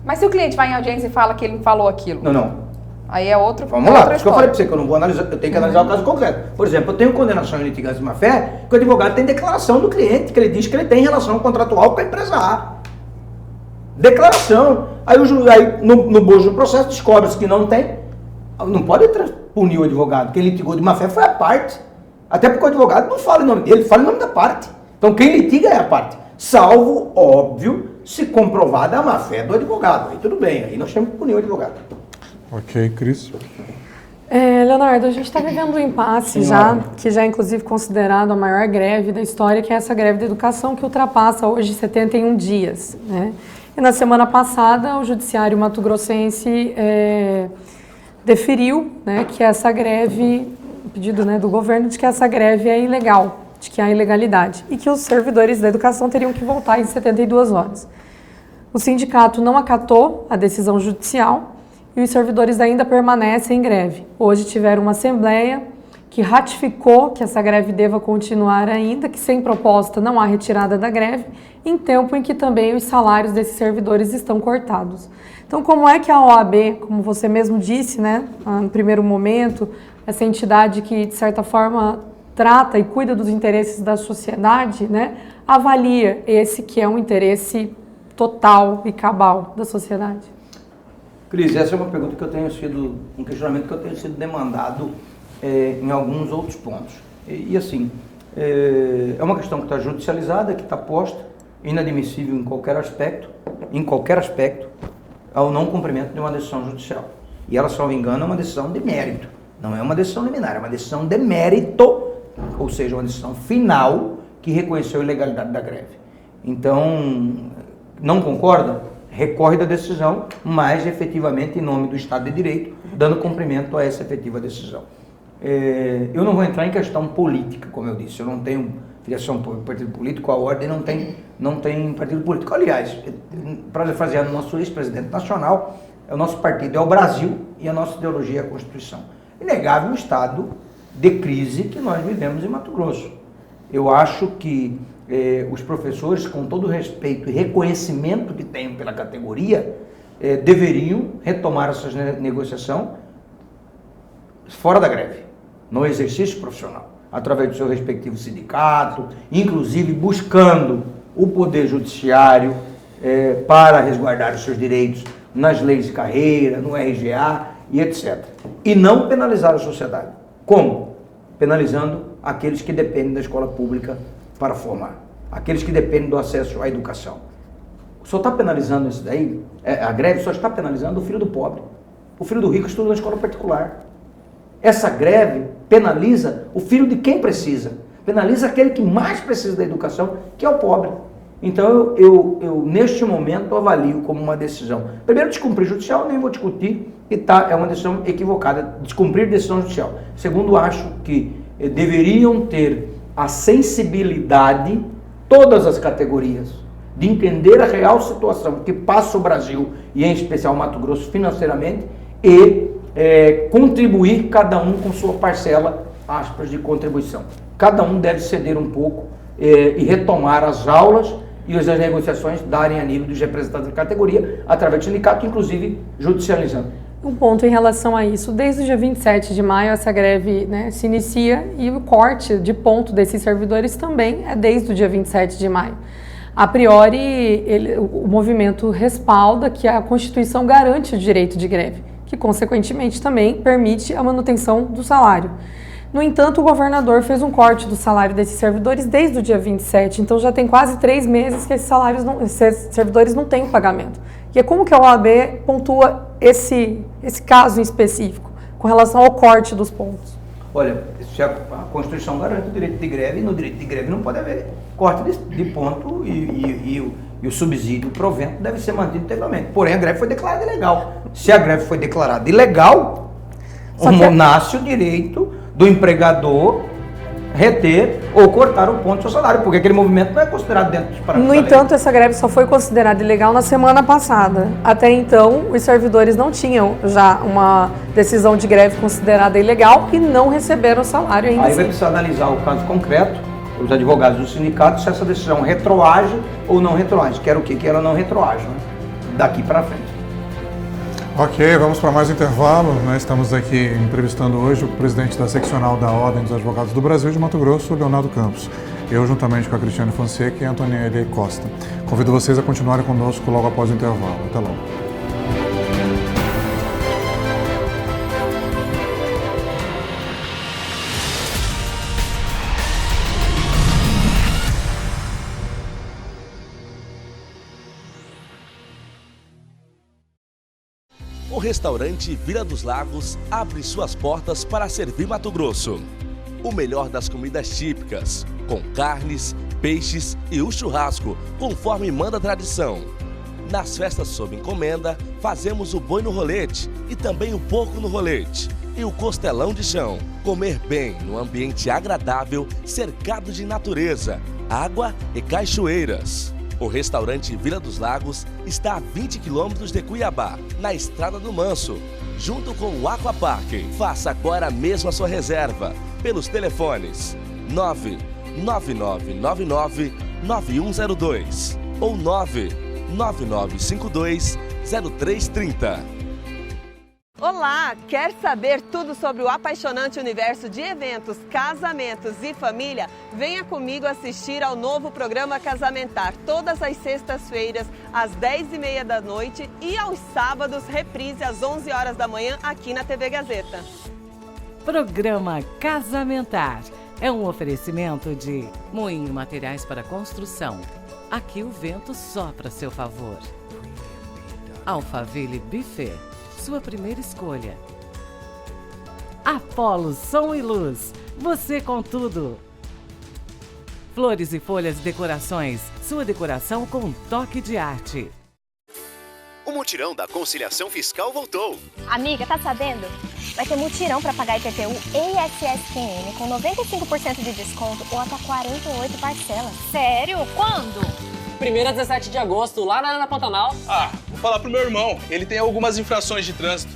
Mas se o cliente vai em audiência e fala que ele falou aquilo? Não. Aí é outro. Vamos lá, por isso que eu falei para você que eu não vou analisar, eu tenho que analisar o caso concreto. Por exemplo, eu tenho condenação em litigância de má-fé, que o advogado tem declaração do cliente, que ele diz que ele tem relação contratual com a empresa A. Declaração. Aí no bojo do processo descobre-se que não tem. Não pode punir o advogado. Quem litigou de má-fé foi a parte. Até porque o advogado não fala em nome dele, ele fala em nome da parte. Então quem litiga é a parte. Salvo, óbvio, se comprovada a má-fé do advogado. Aí tudo bem, aí nós temos que punir o advogado. Ok, Cris. Leonardo, a gente está vivendo um impasse que já é inclusive considerado a maior greve da história, que é essa greve da educação, que ultrapassa hoje 71 dias, né? E na semana passada, o Judiciário mato-grossense deferiu, né, que essa greve, pedido, né, do governo, de que essa greve é ilegal, de que há ilegalidade, e que os servidores da educação teriam que voltar em 72 horas. O sindicato não acatou a decisão judicial, e os servidores ainda permanecem em greve. Hoje tiveram uma assembleia que ratificou que essa greve deva continuar ainda, que sem proposta não há retirada da greve, em tempo em que também os salários desses servidores estão cortados. Então, como é que a OAB, como você mesmo disse, né, no primeiro momento, essa entidade que, de certa forma, trata e cuida dos interesses da sociedade, né, avalia esse que é um interesse total e cabal da sociedade? Cris, essa é uma pergunta que eu tenho sido, um questionamento que eu tenho sido demandado em alguns outros pontos. E assim, é uma questão que está judicializada, que está posta, inadmissível em qualquer aspecto, ao não cumprimento de uma decisão judicial. E ela, se não me engano, é uma decisão de mérito, não é uma decisão liminar, é uma decisão de mérito, ou seja, uma decisão final que reconheceu a ilegalidade da greve. Então, não concorda? Recorre da decisão, mas efetivamente em nome do Estado de Direito, dando cumprimento a essa efetiva decisão. Eu não vou entrar em questão política, como eu disse, eu não tenho filiação por partido político, a ordem não tem partido político. Aliás, parafraseando o nosso ex-presidente nacional, o nosso partido é o Brasil e a nossa ideologia é a Constituição. Inegável o estado de crise que nós vivemos em Mato Grosso. Eu acho que os professores, com todo o respeito e reconhecimento que têm pela categoria, deveriam retomar essa negociação fora da greve, no exercício profissional, através do seu respectivo sindicato, inclusive buscando o Poder Judiciário para resguardar os seus direitos nas leis de carreira, no RGA e etc. E não penalizar a sociedade. Como? Penalizando aqueles que dependem da escola pública para formar, aqueles que dependem do acesso à educação. Só está penalizando isso daí, a greve só está penalizando o filho do pobre. O filho do rico estuda na escola particular. Essa greve penaliza o filho de quem precisa, penaliza aquele que mais precisa da educação, que é o pobre. Então eu neste momento avalio como uma decisão, primeiro, descumprir judicial, nem vou discutir, que é uma decisão equivocada, descumprir decisão judicial. Segundo, acho que deveriam ter a sensibilidade, todas as categorias, de entender a real situação que passa o Brasil, e em especial Mato Grosso, financeiramente, e contribuir cada um com sua parcela, aspas, de contribuição. Cada um deve ceder um pouco e retomar as aulas e as negociações darem a nível dos representantes da categoria, através do sindicato, inclusive judicializando. Um ponto em relação a isso, desde o dia 27 de maio essa greve, né, se inicia, e o corte de ponto desses servidores também é desde o dia 27 de maio. A priori, o movimento respalda que a Constituição garante o direito de greve, que consequentemente também permite a manutenção do salário. No entanto, o governador fez um corte do salário desses servidores desde o dia 27, então já tem quase 3 meses que esses servidores não têm pagamento. E é como que a OAB pontua esse caso em específico, com relação ao corte dos pontos? Olha, se a Constituição garante o direito de greve, e no direito de greve não pode haver corte de ponto e o subsídio, o provento deve ser mantido integralmente. Porém, a greve foi declarada ilegal. Se a greve foi declarada ilegal, nasce o direito do empregador reter ou cortar o ponto do seu salário, porque aquele movimento não é considerado dentro dos parâmetros da lei. No entanto, essa greve só foi considerada ilegal na semana passada. Até então, os servidores não tinham já uma decisão de greve considerada ilegal e não receberam salário ainda. Aí vai precisar analisar o caso concreto, os advogados do sindicato, se essa decisão retroage ou não retroage. Que era o quê? Que ela não retroage, né? Daqui para frente. Ok, vamos para mais um intervalo. Nós estamos aqui entrevistando hoje o presidente da seccional da Ordem dos Advogados do Brasil de Mato Grosso, Leonardo Campos. Eu, juntamente com a Cristiane Fonseca e a Antoniele Costa. Convido vocês a continuarem conosco logo após o intervalo. Até logo. O restaurante Vila dos Lagos abre suas portas para servir Mato Grosso. O melhor das comidas típicas, com carnes, peixes e o churrasco, conforme manda a tradição. Nas festas sob encomenda, fazemos o boi no rolete e também o porco no rolete. E o costelão de chão. Comer bem num ambiente agradável, cercado de natureza, água e cachoeiras. O restaurante Vila dos Lagos está a 20 quilômetros de Cuiabá, na Estrada do Manso, junto com o Aquapark. Faça agora mesmo a sua reserva pelos telefones 99999-9102 ou 99952-0330. Olá! Quer saber tudo sobre o apaixonante universo de eventos, casamentos e família? Venha comigo assistir ao novo programa Casamentar, todas as sextas-feiras, às 10h30 da noite e aos sábados, reprise às 11 horas da manhã, aqui na TV Gazeta. Programa Casamentar é um oferecimento de Moinho Materiais para Construção. Aqui o vento sopra a seu favor. Alphaville Buffet, sua primeira escolha. Apolo Som e Luz, você com tudo. Flores e Folhas Decorações, sua decoração com um toque de arte. O mutirão da conciliação fiscal voltou. Amiga, tá sabendo? Vai ter mutirão para pagar IPTU e ISS-QN com 95% de desconto ou até 48 parcelas. Sério? Quando? 1º a 17 de agosto, lá na Arena Pantanal. Vou falar pro meu irmão. Ele tem algumas infrações de trânsito.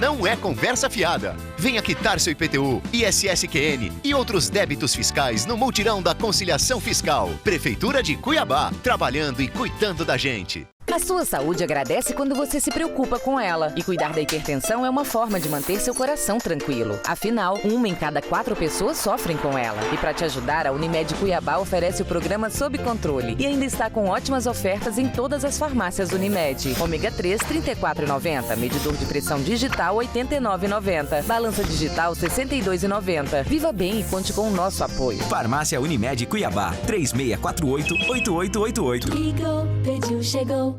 Não é conversa fiada. Venha quitar seu IPTU, ISS-QN e outros débitos fiscais no mutirão da conciliação fiscal. Prefeitura de Cuiabá, trabalhando e cuidando da gente. A sua saúde agradece quando você se preocupa com ela. E cuidar da hipertensão é uma forma de manter seu coração tranquilo. Afinal, 1 em cada 4 pessoas sofrem com ela. E para te ajudar, a Unimed Cuiabá oferece o programa Sob Controle. E ainda está com ótimas ofertas em todas as farmácias Unimed. Ômega 3, R$ 34,90. Medidor de pressão digital, R$ 89,90. Balança digital, R$ 62,90. Viva bem e conte com o nosso apoio. Farmácia Unimed Cuiabá, 3648-8888. Ligou, pediu, chegou.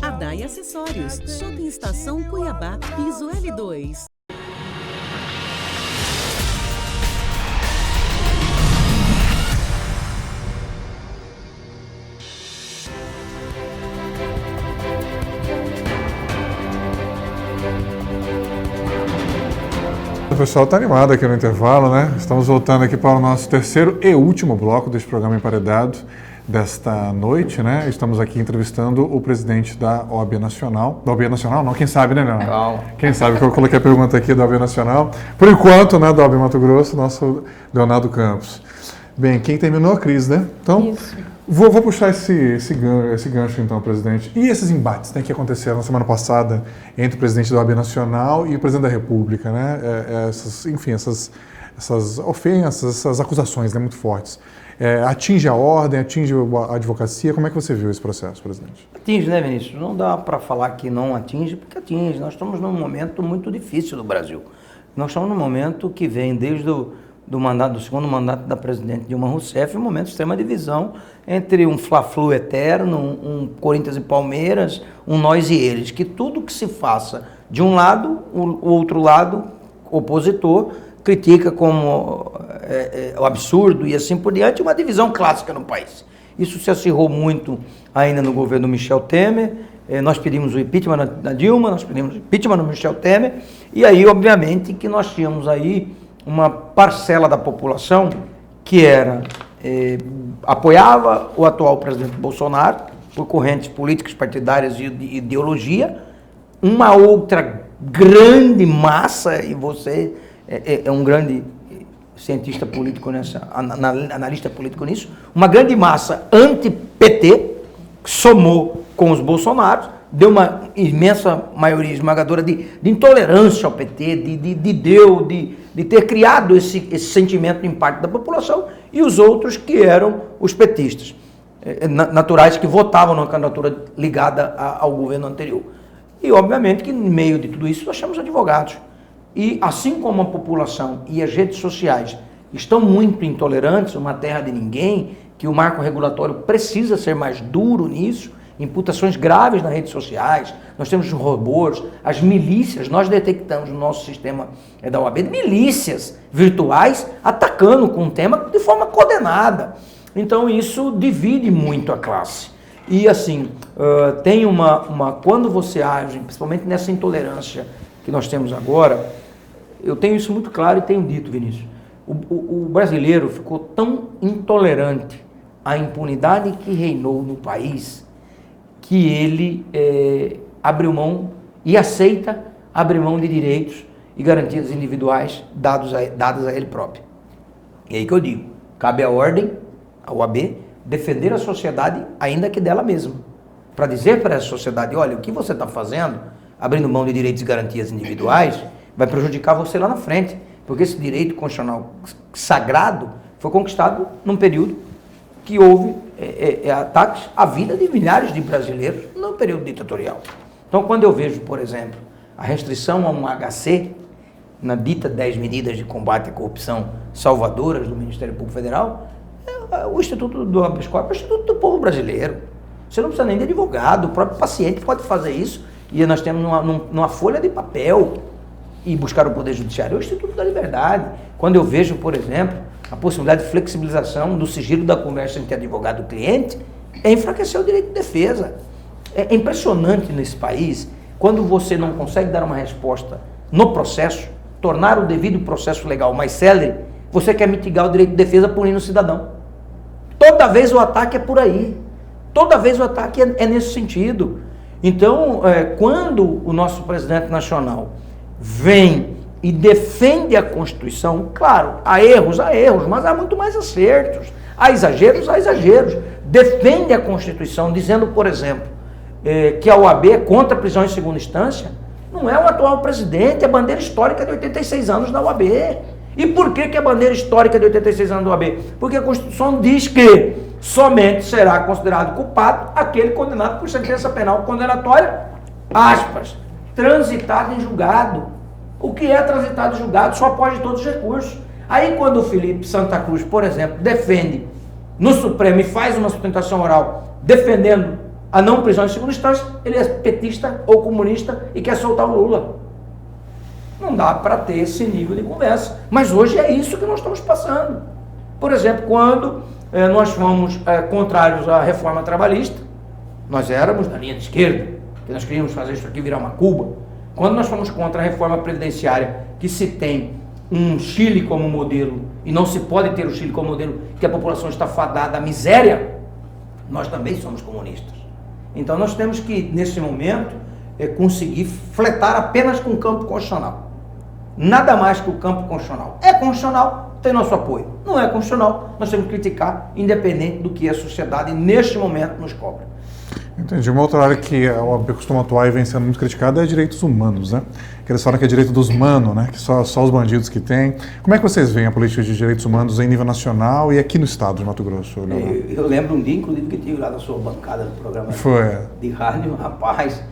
Adai Acessórios, Shopping Estação Cuiabá, piso L2. O pessoal está animado aqui no intervalo, né? Estamos voltando aqui para o nosso terceiro e último bloco deste programa Emparedado desta noite, né? Estamos aqui entrevistando o presidente da OAB Nacional. Da OAB Nacional? Não, quem sabe, né, Leonardo? Não. Quem sabe que eu coloquei a pergunta aqui da OAB Nacional. Por enquanto, né, da OAB Mato Grosso, nosso Leonardo Campos. Bem, quem terminou a crise, né? Então, vou puxar esse gancho então, presidente. E esses embates, né, que aconteceram na semana passada entre o presidente da OAB Nacional e o presidente da República, né? Essas ofensas, essas acusações, né, muito fortes. Atinge a ordem, atinge a advocacia. Como é que você viu esse processo, presidente? Atinge, né, Vinícius? Não dá para falar que não atinge, porque atinge. Nós estamos num momento muito difícil do Brasil. Nós estamos num momento que vem desde do segundo mandato da presidente Dilma Rousseff, um momento de extrema divisão entre um fla-flu eterno, um Corinthians e Palmeiras, um nós e eles. Que tudo que se faça de um lado, o outro lado, opositor, critica como o absurdo e assim por diante, uma divisão clássica no país. Isso se acirrou muito ainda no governo Michel Temer. Nós pedimos o impeachment da Dilma, nós pedimos o impeachment do Michel Temer, e aí, obviamente, que nós tínhamos aí uma parcela da população que apoiava o atual presidente Bolsonaro por correntes políticas, partidárias e de ideologia, uma outra grande massa, e você é um grande cientista político analista político nisso, uma grande massa anti-PT, que somou com os Bolsonaros, deu uma imensa maioria esmagadora de intolerância ao PT, de ter criado esse sentimento em parte da população, e os outros que eram os petistas, naturais, que votavam numa candidatura ligada ao governo anterior. E, obviamente, que no meio de tudo isso nós temos advogados. E, assim como a população e as redes sociais estão muito intolerantes, uma terra de ninguém, que o marco regulatório precisa ser mais duro nisso, imputações graves nas redes sociais, nós temos os robôs, as milícias, nós detectamos no nosso sistema da OAB milícias virtuais atacando com um tema de forma coordenada. Então isso divide muito a classe. E assim, tem quando você age, principalmente nessa intolerância que nós temos agora, eu tenho isso muito claro e tenho dito, Vinícius, o brasileiro ficou tão intolerante à impunidade que reinou no país, que ele abriu mão e aceita abrir mão de direitos e garantias individuais dadas a ele próprio. E aí que eu digo, cabe à ordem, à OAB, defender a sociedade ainda que dela mesma, para dizer para essa sociedade, olha, o que você está fazendo, abrindo mão de direitos e garantias individuais, vai prejudicar você lá na frente, porque esse direito constitucional sagrado foi conquistado num período que houve ataques à vida de milhares de brasileiros no período ditatorial. Então, quando eu vejo, por exemplo, a restrição a um HC, na dita 10 medidas de combate à corrupção salvadoras do Ministério Público Federal, o Instituto do Habeas Corpus é o Instituto do Povo Brasileiro. Você não precisa nem de advogado, o próprio paciente pode fazer isso, e nós temos numa folha de papel e buscar o Poder Judiciário, é o Instituto da Liberdade. Quando eu vejo, por exemplo, a possibilidade de flexibilização do sigilo da conversa entre advogado e cliente, enfraquecer o direito de defesa. É impressionante nesse país, quando você não consegue dar uma resposta no processo, tornar o devido processo legal mais célere, você quer mitigar o direito de defesa punindo o cidadão. Toda vez o ataque é por aí. Toda vez o ataque é nesse sentido. Então, quando o nosso presidente nacional vem e defende a Constituição, claro, há erros, mas há muito mais acertos. Há exageros. Defende a Constituição, dizendo, por exemplo, que a OAB é contra a prisão em segunda instância. Não é o atual presidente, é a bandeira histórica de 86 anos da OAB. E por que a bandeira histórica de 86 anos da OAB? Porque a Constituição diz que somente será considerado culpado aquele condenado por sentença penal condenatória, aspas, transitado em julgado. O que é transitado em julgado só pode todos os recursos. Aí quando o Felipe Santa Cruz, por exemplo, defende no Supremo e faz uma sustentação oral defendendo a não prisão em segunda instância, ele é petista ou comunista e quer soltar o Lula. Não dá para ter esse nível de conversa. Mas hoje é isso que nós estamos passando. Por exemplo, quando nós fomos contrários à reforma trabalhista, nós éramos da linha de esquerda, que nós queríamos fazer isso aqui virar uma Cuba. Quando nós fomos contra a reforma previdenciária, que se tem um Chile como modelo, e não se pode ter o Chile como modelo, que a população está fadada à miséria, nós também somos comunistas. Então nós temos que, nesse momento, conseguir fletar apenas com o campo constitucional. nada mais que o campo constitucional. É constitucional, tem nosso apoio. Não é constitucional, nós temos que criticar, independente do que a sociedade, neste momento, nos cobra. Entendi. Uma outra área que a OAB costuma atuar e vem sendo muito criticada é direitos humanos, né? Que eles falam que é direito dos manos, né? Que só os bandidos que têm. Como é que vocês veem a política de direitos humanos em nível nacional e aqui no estado de Mato Grosso? Eu lembro um dia, inclusive, que tive lá na sua bancada do programa de rádio, rapaz,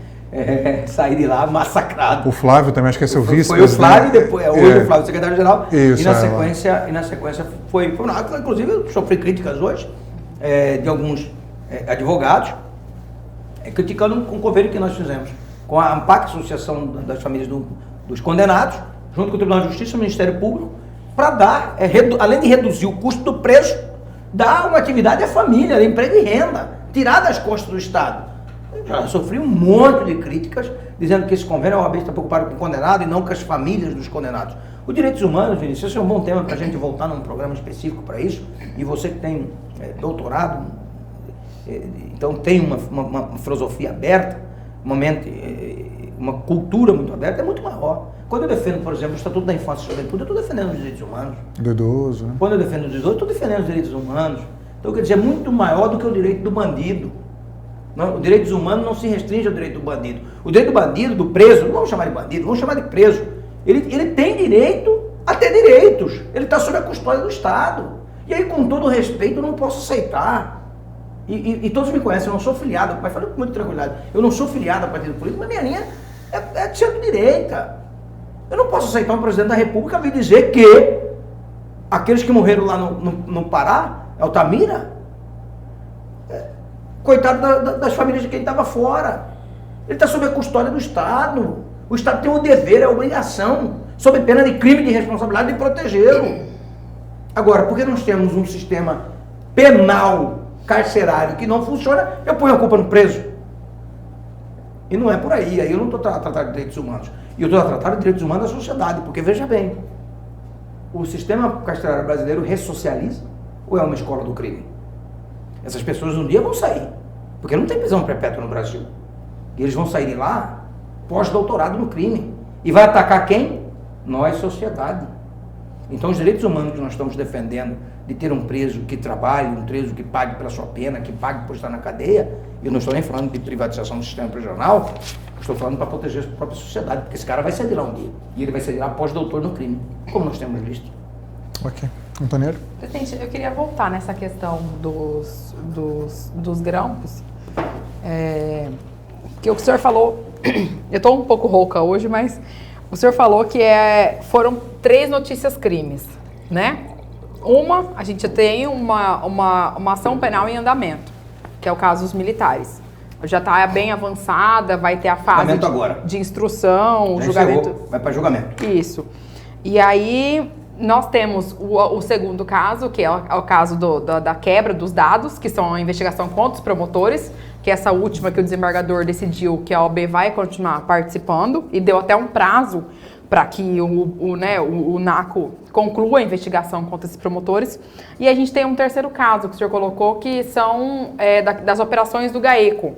saí de lá massacrado. O Flávio também, acho que é seu vice. Foi o Flávio, depois, hoje o Flávio, secretário-geral. Isso, e na sequência foi nada. Inclusive, eu sofri críticas hoje de alguns advogados, criticando um convênio que nós fizemos com a ANPAC, Associação das Famílias dos Condenados, junto com o Tribunal de Justiça e o Ministério Público, para dar, além de reduzir o custo do preço, dar uma atividade à família, emprego e renda, tirar das costas do Estado. Eu já sofri um monte de críticas, dizendo que esse convênio, a OAB está preocupado com o condenado e não com as famílias dos condenados. Os direitos humanos, Vinícius, esse é um bom tema para a gente voltar num programa específico para isso, e você que tem doutorado, então tem uma filosofia aberta, uma cultura muito aberta, é muito maior. Quando eu defendo, por exemplo, o Estatuto da Infância e Juventude, eu estou defendendo os direitos humanos. Do idoso, né? Quando eu defendo os idosos, eu estou defendendo os direitos humanos. Então, quer dizer, é muito maior do que o direito do bandido. Não, os direitos humanos não se restringe ao direito do bandido. O direito do bandido, do preso, não vamos chamar de bandido, vamos chamar de preso. Ele tem direito a ter direitos. Ele está sob a custódia do Estado. E aí, com todo respeito, eu não posso aceitar. E todos me conhecem, eu não sou filiado, mas falei com muita tranquilidade, eu não sou filiado a partido político, mas minha linha é de centro-direita. Eu não posso aceitar um presidente da República vir dizer que aqueles que morreram lá no Pará, Altamira, coitado das famílias de quem estava fora. Ele está sob a custódia do Estado. O Estado tem o dever, a obrigação, sob pena de crime de responsabilidade, de protegê-lo. Agora, porque nós temos um sistema penal carcerário que não funciona, eu ponho a culpa no preso. E não é por aí. Aí eu não estou tratando de direitos humanos. E eu estou tratando de direitos humanos da sociedade. Porque, veja bem, o sistema carcerário brasileiro ressocializa ou é uma escola do crime? Essas pessoas um dia vão sair. Porque não tem prisão perpétua no Brasil. E eles vão sair de lá pós-doutorado no crime. E vai atacar quem? Nós, sociedade. Então, os direitos humanos que nós estamos defendendo, de ter um preso que trabalhe, um preso que pague pela sua pena, que pague por estar na cadeia, eu não estou nem falando de privatização do sistema prisional, estou falando para proteger a própria sociedade, porque esse cara vai sair de lá um dia, e ele vai sair de lá pós-doutor no crime, como nós temos visto. Ok. Antonello? Presidente, eu queria voltar nessa questão dos grampos, que o senhor falou, eu estou um pouco rouca hoje, mas o senhor falou que foram 3 notícias crimes, né? A gente tem uma ação penal em andamento, que é o caso dos militares. Já está bem avançada, vai ter a fase de instrução, julgamento. Vai para julgamento. Isso. E aí nós temos o segundo caso, que é o caso da quebra dos dados, que são a investigação contra os promotores, que é essa última que o desembargador decidiu que a OAB vai continuar participando e deu até um prazo para que o NACO conclua a investigação contra esses promotores. E a gente tem um terceiro caso que o senhor colocou, que são das operações do GAECO.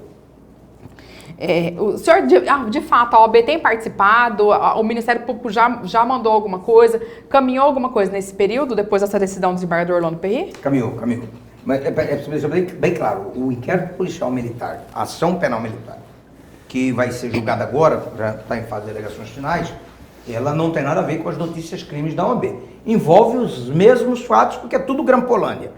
O senhor, de fato, a OAB tem participado, o Ministério Público já mandou alguma coisa, caminhou alguma coisa nesse período, depois dessa decisão do desembargador Orlando Perry? Caminhou. Mas é preciso ser bem claro, o inquérito policial militar, a ação penal militar, que vai ser julgada agora, já está em fase de alegações finais, ela não tem nada a ver com as notícias crimes da OAB. Envolve os mesmos fatos, porque é tudo Grampolândia.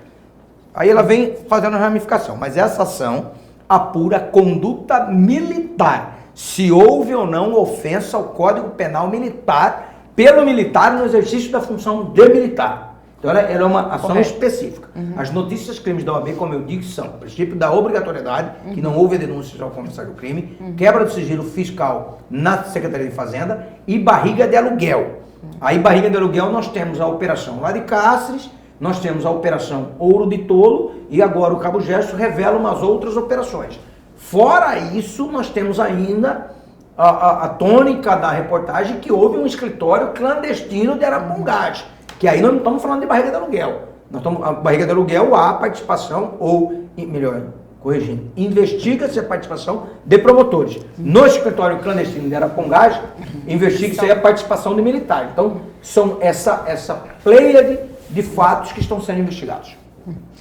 Aí ela vem fazendo a ramificação, mas essa ação apura conduta militar, se houve ou não ofensa ao Código Penal Militar, pelo militar no exercício da função de militar. Então ela é uma ação específica. As notícias crimes da OAB, como eu digo, são o princípio da obrigatoriedade, que não houve denúncias ao comissário do crime, quebra do sigilo fiscal na Secretaria de Fazenda e barriga de aluguel. Aí, barriga de aluguel, nós temos a operação lá de Cáceres, nós temos a operação Ouro de Tolo e agora o Cabo Gerson revela umas outras operações. Fora isso, nós temos ainda a tônica da reportagem que houve um escritório clandestino de Arapongás, que aí nós não estamos falando de barriga de aluguel. A barriga de aluguel há participação, ou melhor, corrigindo, investiga-se a participação de promotores. No escritório clandestino de Arapongás, investiga-se a participação de militares. Então, são essa pleiade de fatos que estão sendo investigados.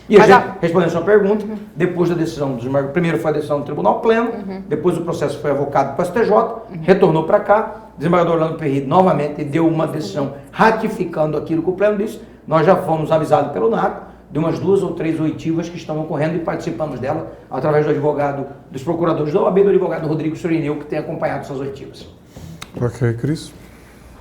E a gente, respondendo a sua pergunta, depois da decisão do desembargador, primeiro foi a decisão do Tribunal Pleno, depois o processo foi avocado para o STJ, retornou para cá, o desembargador Orlando Perrido novamente deu uma decisão ratificando aquilo que o Pleno disse. Nós já fomos avisados pelo NACO de umas 2 ou 3 oitivas que estão ocorrendo e participamos dela através do advogado, dos procuradores da OAB e do advogado Rodrigo Sorineu, que tem acompanhado essas oitivas. Ok, Cris.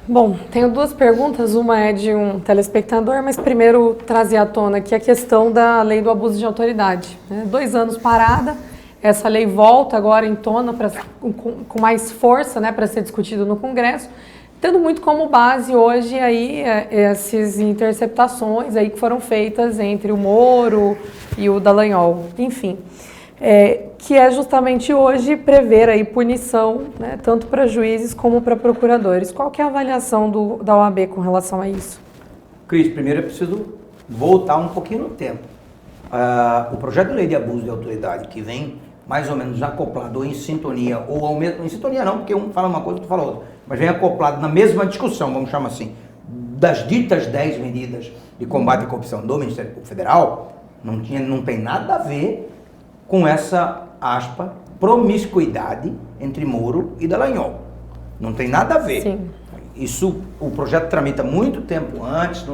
Bom, tenho 2 perguntas, uma é de um telespectador, mas primeiro trazer à tona aqui a questão da lei do abuso de autoridade. 2 anos parada, essa lei volta agora em tona com mais força, né, para ser discutido no Congresso, tendo muito como base hoje aí essas interceptações aí que foram feitas entre o Moro e o Dallagnol, enfim. Que é justamente hoje prever aí punição, né, tanto para juízes como para procuradores. Qual que é a avaliação da OAB com relação a isso? Cris, primeiro é preciso voltar um pouquinho no tempo. O projeto de lei de abuso de autoridade, que vem mais ou menos acoplado ou em sintonia, ou ao mesmo, em sintonia não, porque um fala uma coisa e outro fala outra, mas vem acoplado na mesma discussão, vamos chamar assim, das ditas 10 medidas de combate à corrupção do Ministério Público Federal, não tem nada a ver com essa, aspa, promiscuidade entre Moro e Dallagnol. Não tem nada a ver. Sim. Isso, o projeto tramita muito tempo antes,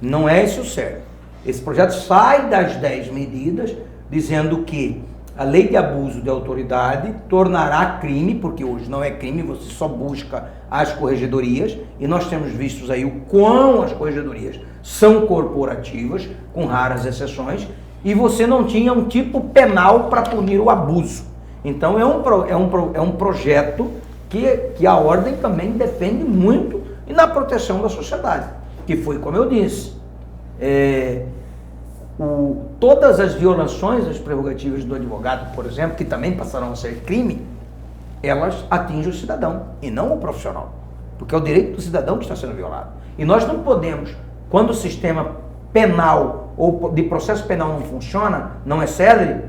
não é isso sério. Esse projeto sai das 10 medidas, dizendo que a lei de abuso de autoridade tornará crime, porque hoje não é crime, você só busca as corregedorias, e nós temos visto aí o quão as corregedorias são corporativas, com raras exceções, e você não tinha um tipo penal para punir o abuso. Então é um projeto que a ordem também depende muito e na proteção da sociedade, que foi como eu disse, todas as violações das prerrogativas do advogado, por exemplo, que também passaram a ser crime, elas atingem o cidadão e não o profissional, porque é o direito do cidadão que está sendo violado. E nós não podemos, quando o sistema penal ou de processo penal não funciona, não é célere,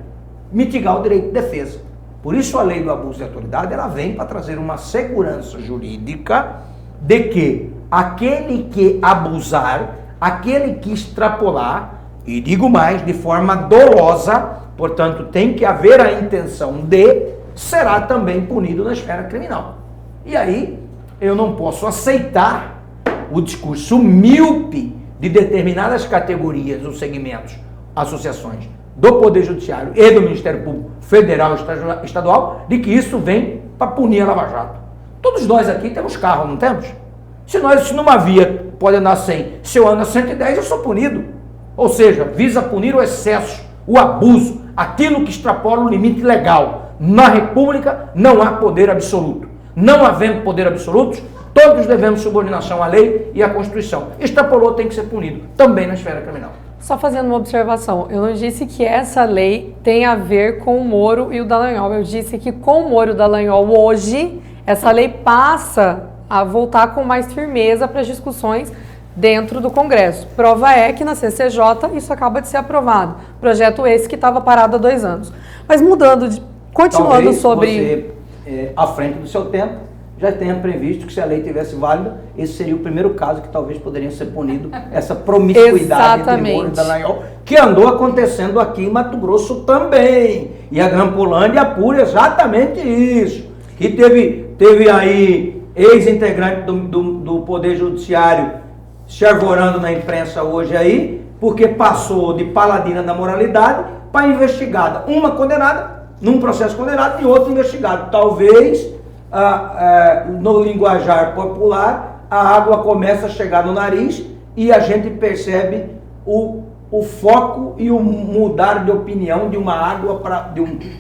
mitigar o direito de defesa. Por isso a lei do abuso de autoridade, ela vem para trazer uma segurança jurídica de que aquele que abusar, aquele que extrapolar, e digo mais, de forma dolosa, portanto tem que haver a intenção de, será também punido na esfera criminal. E aí eu não posso aceitar o discurso míope de determinadas categorias ou segmentos, associações do Poder Judiciário e do Ministério Público Federal e Estadual, de que isso vem para punir a Lava Jato. Todos nós aqui temos carro, não temos? Se numa via pode andar 100, se eu ando a 110, eu sou punido. Ou seja, visa punir o excesso, o abuso, aquilo que extrapola o limite legal. Na República não há poder absoluto. Não havendo poder absoluto, todos devemos subordinação à lei e à Constituição. Extrapolou, tem que ser punido, também na esfera criminal. Só fazendo uma observação, eu não disse que essa lei tem a ver com o Moro e o Dallagnol. Eu disse que com o Moro e o Dallagnol hoje, essa lei passa a voltar com mais firmeza para as discussões dentro do Congresso. Prova é que na CCJ isso acaba de ser aprovado. Projeto esse que estava parado há 2 anos. Mas continuando talvez sobre... Você, à frente do seu tempo, já tenha previsto que se a lei tivesse válida, esse seria o primeiro caso que talvez poderia ser punido, essa promiscuidade entre Moro e Dallagnol, que andou acontecendo aqui em Mato Grosso também. E a Grampolândia apura exatamente isso. Que teve aí ex-integrante do Poder Judiciário se arvorando na imprensa hoje aí, porque passou de paladina da moralidade para investigada. Uma condenada, num processo condenado, e outra investigado. Talvez, no linguajar popular, a água começa a chegar no nariz e a gente percebe o foco e o mudar de opinião de uma água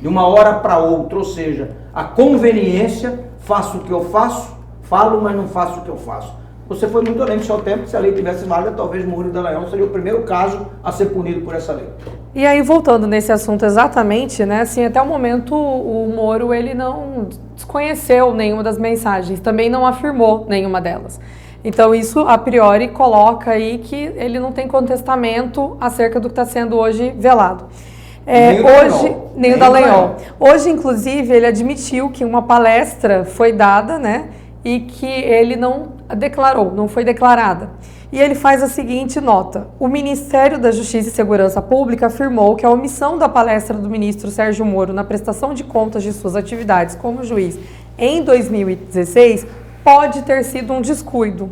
de uma hora para outra. Ou seja, a conveniência, faço o que eu faço, falo, mas não faço o que eu faço. Você foi muito além do seu tempo, se a lei tivesse válida, talvez Moro e Dallagnol seria o primeiro caso a ser punido por essa lei. E aí, voltando nesse assunto exatamente, né, assim, até o momento o Moro, ele não desconheceu nenhuma das mensagens, também não afirmou nenhuma delas. Então isso, a priori, coloca aí que ele não tem contestamento acerca do que está sendo hoje velado. Nem o Dallagnol. Hoje, inclusive, ele admitiu que uma palestra foi dada, né, e que ele não declarou, não foi declarada. E ele faz a seguinte nota: o Ministério da Justiça e Segurança Pública afirmou que a omissão da palestra do ministro Sérgio Moro na prestação de contas de suas atividades como juiz em 2016 pode ter sido um descuido.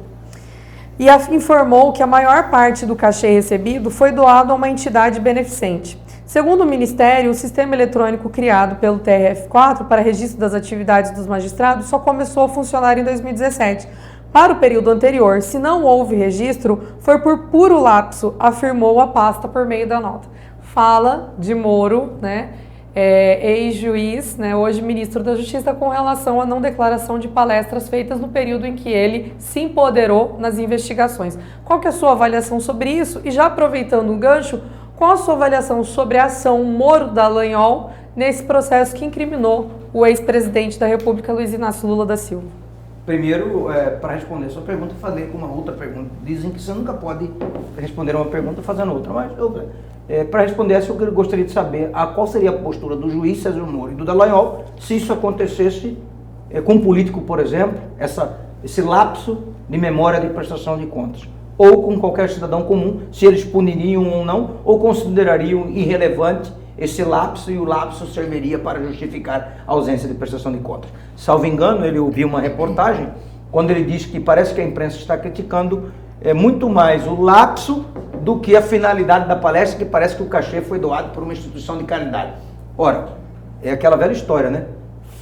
E informou que a maior parte do cachê recebido foi doado a uma entidade beneficente. Segundo o Ministério, o sistema eletrônico criado pelo TRF4 para registro das atividades dos magistrados só começou a funcionar em 2017. Para o período anterior, se não houve registro, foi por puro lapso, afirmou a pasta por meio da nota. Fala de Moro, né, ex-juiz, né, hoje ministro da Justiça, com relação à não declaração de palestras feitas no período em que ele se empoderou nas investigações. Qual que é a sua avaliação sobre isso? E já aproveitando o gancho, qual a sua avaliação sobre a ação Moro-Dallagnol nesse processo que incriminou o ex-presidente da República, Luiz Inácio Lula da Silva? Primeiro, para responder a sua pergunta, eu falei com uma outra pergunta. Dizem que você nunca pode responder uma pergunta fazendo outra, mas para responder essa, eu gostaria de saber qual seria a postura do juiz Sérgio Moro e do Dallagnol se isso acontecesse com um político, por exemplo, esse lapso de memória de prestação de contas, ou com qualquer cidadão comum, se eles puniriam ou não, ou considerariam irrelevante esse lapso, e o lapso serviria para justificar a ausência de prestação de contas. Salvo engano, ele ouviu uma reportagem quando ele diz que parece que a imprensa está criticando muito mais o lapso do que a finalidade da palestra, que parece que o cachê foi doado por uma instituição de caridade. Ora, é aquela velha história, né?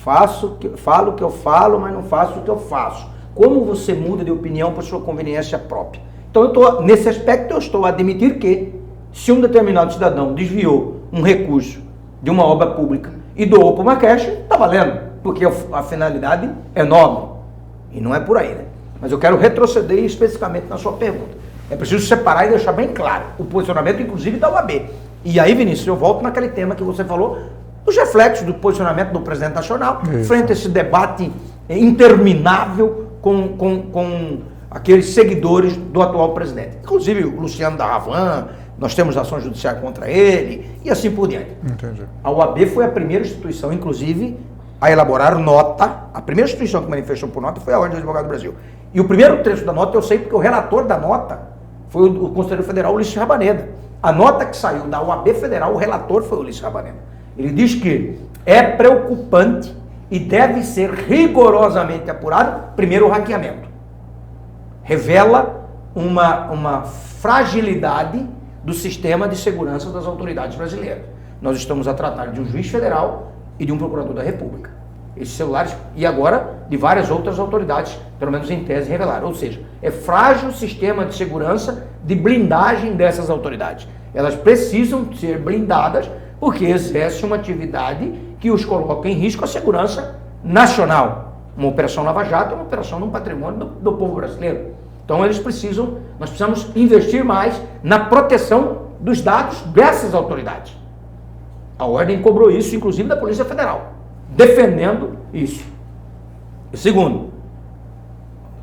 Falo o que eu falo, mas não faço o que eu faço. Como você muda de opinião por sua conveniência própria? Então, nesse aspecto, eu estou a admitir que, se um determinado cidadão desviou um recurso de uma obra pública e doou para uma caixa, está valendo, porque a finalidade é nobre. E não é por aí, né? Mas eu quero retroceder especificamente na sua pergunta. É preciso separar e deixar bem claro o posicionamento, inclusive, da UAB. E aí, Vinícius, eu volto naquele tema que você falou, os reflexos do posicionamento do presidente nacional, frente a esse debate interminável com aqueles seguidores do atual presidente. Inclusive o Luciano da Havan, nós temos ação judicial contra ele, e assim por diante. Entendi. A UAB foi a primeira instituição, inclusive, a elaborar nota. A primeira instituição que manifestou por nota foi a Ordem dos Advogados do Brasil. E o primeiro trecho da nota eu sei porque o relator da nota foi o Conselheiro Federal Ulisses Rabaneda. A nota que saiu da UAB Federal, o relator foi o Ulisses Rabaneda. Ele diz que é preocupante e deve ser rigorosamente apurado, primeiro, o hackeamento. Revela uma fragilidade do sistema de segurança das autoridades brasileiras. Nós estamos a tratar de um juiz federal e de um procurador da República. Esses celulares, e agora de várias outras autoridades, pelo menos em tese, revelaram. Ou seja, é frágil o sistema de segurança de blindagem dessas autoridades. Elas precisam ser blindadas porque exerce uma atividade que os coloca em risco a segurança nacional. Uma operação Lava Jato é uma operação no patrimônio do povo brasileiro. Então nós precisamos investir mais na proteção dos dados dessas autoridades. A Ordem cobrou isso, inclusive, da Polícia Federal, defendendo isso. E segundo,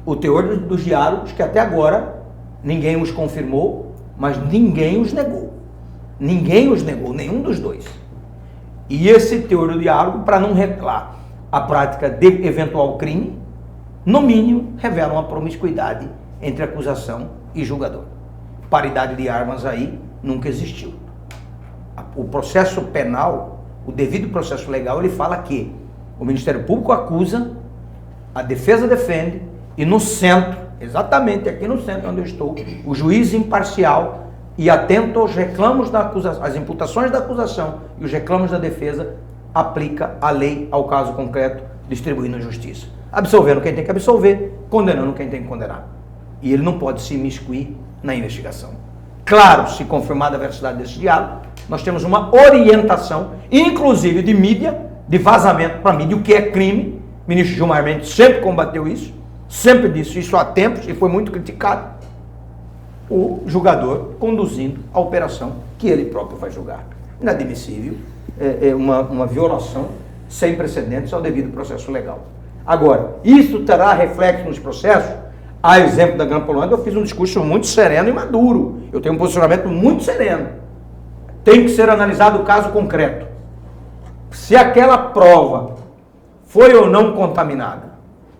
o teor dos diálogos, que até agora ninguém os confirmou, mas ninguém os negou. Ninguém os negou, nenhum dos dois. E esse teor do diálogo, para não revelar a prática de eventual crime, no mínimo, revela uma promiscuidade entre acusação e julgador. Paridade de armas aí nunca existiu. O processo penal, o devido processo legal, ele fala que o Ministério Público acusa, a defesa defende, e no centro, exatamente aqui no centro onde eu estou, o juiz imparcial e atento aos reclamos da acusação, as imputações da acusação e os reclamos da defesa, aplica a lei ao caso concreto, distribuindo a justiça. Absolvendo quem tem que absolver, condenando quem tem que condenar. E ele não pode se imiscuir na investigação. Claro, se confirmada a veracidade desse diálogo, nós temos uma orientação, inclusive de mídia, de vazamento para mídia, o que é crime. O ministro Gilmar Mendes sempre combateu isso, sempre disse isso há tempos e foi muito criticado. O julgador conduzindo a operação que ele próprio vai julgar. Inadmissível, é uma violação sem precedentes ao devido processo legal. Agora, isso terá reflexo nos processos? A exemplo da Gran Polônia, eu fiz um discurso muito sereno e maduro. Eu tenho um posicionamento muito sereno. tem que ser analisado o caso concreto. Se aquela prova foi ou não contaminada.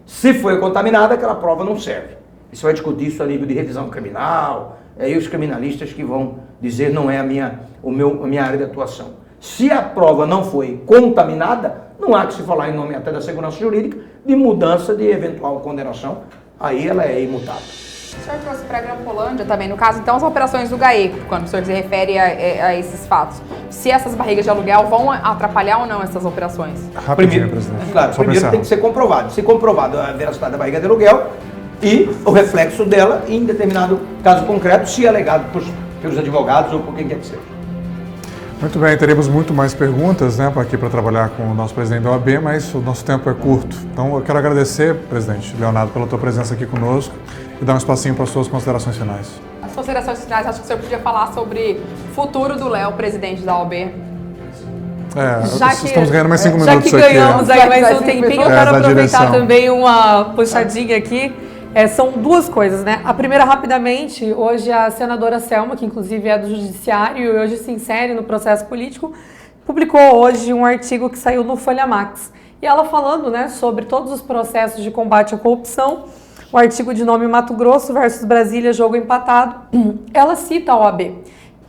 Se foi contaminada, aquela prova não serve. Você vai discutir isso a nível de revisão criminal, é aí os criminalistas que vão dizer não é a minha área de atuação. Se a prova não foi contaminada, não há que se falar em nome até da segurança jurídica de mudança de eventual condenação, aí ela é imutável. O senhor trouxe para a Grampolândia também, no caso, então, as operações do GAECO, quando o senhor se refere a esses fatos. Se essas barrigas de aluguel vão atrapalhar ou não essas operações? Rapidinho, presidente. Claro, primeiro tem que ser comprovado. Se comprovado a veracidade da barriga de aluguel e o reflexo dela em determinado caso concreto, se alegado pelos advogados ou por quem quer que seja. Muito bem, teremos muito mais perguntas, né, aqui para trabalhar com o nosso presidente da OAB, mas o nosso tempo é curto. Então eu quero agradecer, presidente Leonardo, pela tua presença aqui conosco e dar um espacinho para as suas considerações finais. As considerações finais, acho que o senhor podia falar sobre o futuro do Léo, presidente da OAB. Estamos ganhando mais 5 minutos aqui. Já que ganhamos aí mais um tempinho, eu quero aproveitar direção. também uma puxadinha aqui. São duas coisas, né? A primeira, rapidamente, hoje a senadora Selma, que inclusive é do Judiciário e hoje se insere no processo político, publicou hoje um artigo que saiu no Folha Max. E ela falando, né, sobre todos os processos de combate à corrupção, o artigo de nome Mato Grosso versus Brasília, jogo empatado, ela cita a OAB.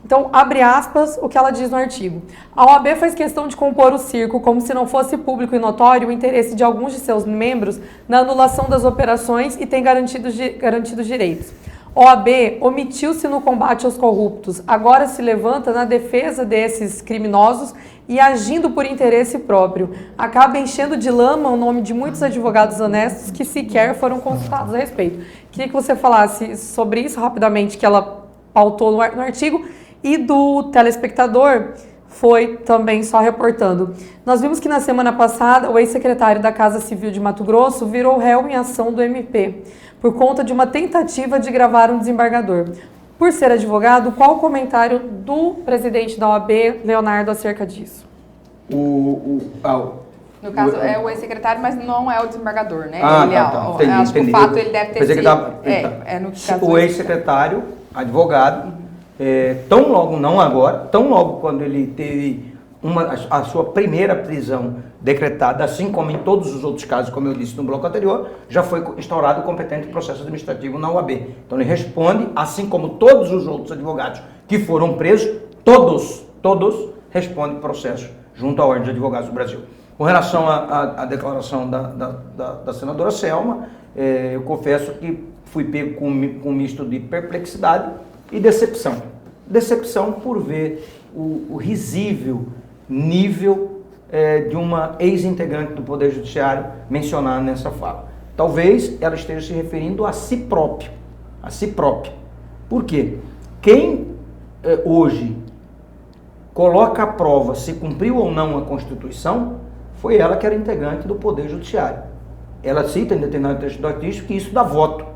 Então, abre aspas, o que ela diz no artigo. A OAB faz questão de compor o circo como se não fosse público e notório o interesse de alguns de seus membros na anulação das operações e tem garantidos direitos. A OAB omitiu-se no combate aos corruptos, agora se levanta na defesa desses criminosos e agindo por interesse próprio. Acaba enchendo de lama o nome de muitos advogados honestos que sequer foram consultados a respeito. Queria que você falasse sobre isso rapidamente, que ela pautou no artigo. E do telespectador, foi também só reportando. Nós vimos que na semana passada, o ex-secretário da Casa Civil de Mato Grosso virou réu em ação do MP, por conta de uma tentativa de gravar um desembargador. Por ser advogado, qual o comentário do presidente da OAB, Leonardo, acerca disso? No caso, é o ex-secretário, mas não é o desembargador, né? Entendi, acho que o fato ele deve ter sido... O ex-secretário, advogado... tão logo, não agora, tão logo quando ele teve a sua primeira prisão decretada, assim como em todos os outros casos, como eu disse no bloco anterior, já foi instaurado o competente processo administrativo na OAB. Então ele responde, assim como todos os outros advogados que foram presos, todos respondem processo junto à Ordem de Advogados do Brasil. Com relação à declaração da senadora Selma, eu confesso que fui pego com um misto de perplexidade e decepção. Decepção por ver o risível nível de uma ex-integrante do Poder Judiciário mencionar nessa fala. Talvez ela esteja se referindo a si própria. A si própria. Por quê? Quem hoje coloca à prova se cumpriu ou não a Constituição foi ela que era integrante do Poder Judiciário. Ela cita em determinado texto do artigo que isso dá voto.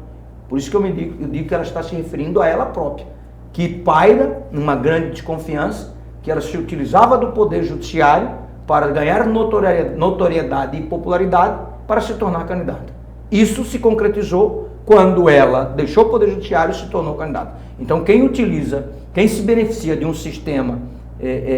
Por isso que eu digo que ela está se referindo a ela própria, que paira numa grande desconfiança, que ela se utilizava do Poder Judiciário para ganhar notoriedade e popularidade para se tornar candidata. Isso se concretizou quando ela deixou o Poder Judiciário e se tornou candidata. Então quem se beneficia de um sistema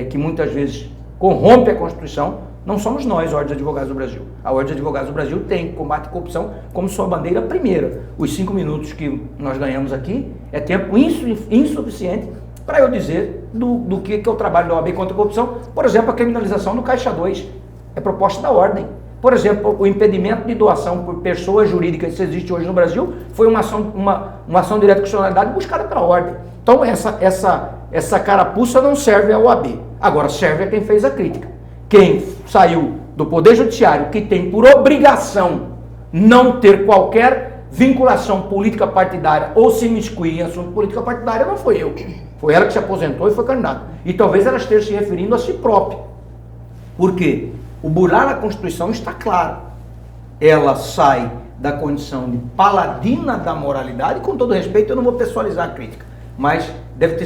que muitas vezes corrompe a Constituição, não somos nós, a Ordem de Advogados do Brasil. A Ordem de Advogados do Brasil tem combate à corrupção como sua bandeira primeira. Os 5 minutos que nós ganhamos aqui é tempo insuficiente para eu dizer do que é o trabalho da OAB contra a corrupção. Por exemplo, a criminalização do Caixa 2 é proposta da Ordem. Por exemplo, o impedimento de doação por pessoas jurídicas, que existe hoje no Brasil, foi uma ação direta de constitucionalidade buscada pela Ordem. Então, essa carapuça não serve à OAB. Agora, serve a quem fez a crítica. Quem saiu do Poder Judiciário, que tem por obrigação não ter qualquer vinculação política partidária ou se imiscuir em assunto política partidária, não foi eu. Foi ela que se aposentou e foi candidata. E talvez ela esteja se referindo a si própria. Por quê? O burlar na Constituição está claro. Ela sai da condição de paladina da moralidade, com todo respeito, eu não vou pessoalizar a crítica, mas deve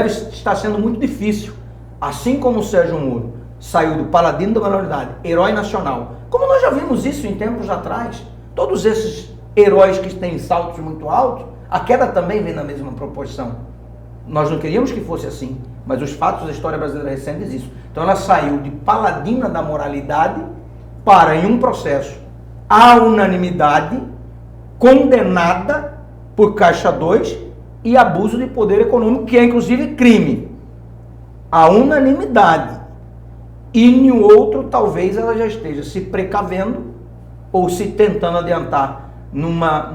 estar sendo muito difícil, assim como o Sérgio Moro saiu do paladino da moralidade, herói nacional, como nós já vimos isso em tempos atrás, todos esses heróis que têm saltos muito altos, a queda também vem na mesma proporção. Nós não queríamos que fosse assim, mas os fatos da história brasileira recente dizem isso. Então ela saiu de paladina da moralidade para, em um processo, à unanimidade, condenada por Caixa 2 e abuso de poder econômico, que é inclusive crime. A unanimidade. E em outro, talvez ela já esteja se precavendo ou se tentando adiantar numa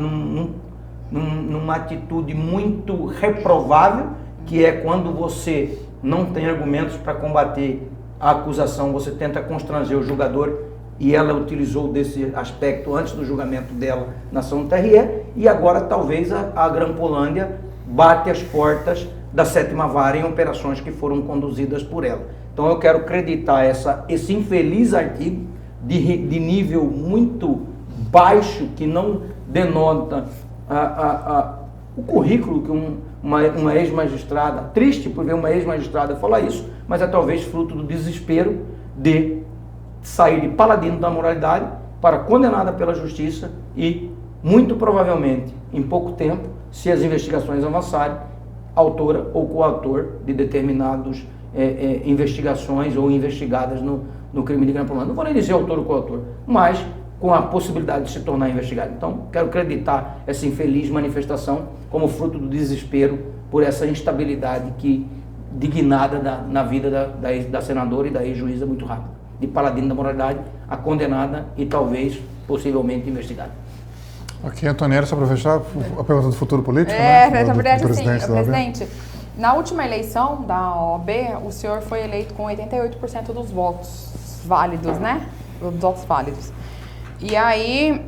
atitude muito reprovável, que é quando você não tem argumentos para combater a acusação, você tenta constranger o julgador, e ela utilizou desse aspecto antes do julgamento dela na ação do TRE, e agora talvez a Grampolândia bate as portas da 7ª Vara em operações que foram conduzidas por ela. Então eu quero acreditar esse infeliz artigo de nível muito baixo, que não denota o currículo que uma ex-magistrada, triste por ver uma ex-magistrada falar isso, mas é talvez fruto do desespero de sair de paladino da moralidade para condenada pela justiça e, muito provavelmente, em pouco tempo, se as investigações avançarem, autora ou coautor de determinadas investigações ou investigadas no crime de Grampolândia. Não vou nem dizer autor ou coautor, mas com a possibilidade de se tornar investigado. Então, quero acreditar essa infeliz manifestação como fruto do desespero por essa instabilidade dignada na vida da senadora e da ex-juíza muito rápido. De paladino da moralidade a condenada e talvez, possivelmente, investigada. Ok, Antonielli, só para fechar a pergunta do futuro político, na verdade, assim, presidente, na última eleição da OAB, o senhor foi eleito com 88% dos votos válidos, né? Os votos válidos. E aí,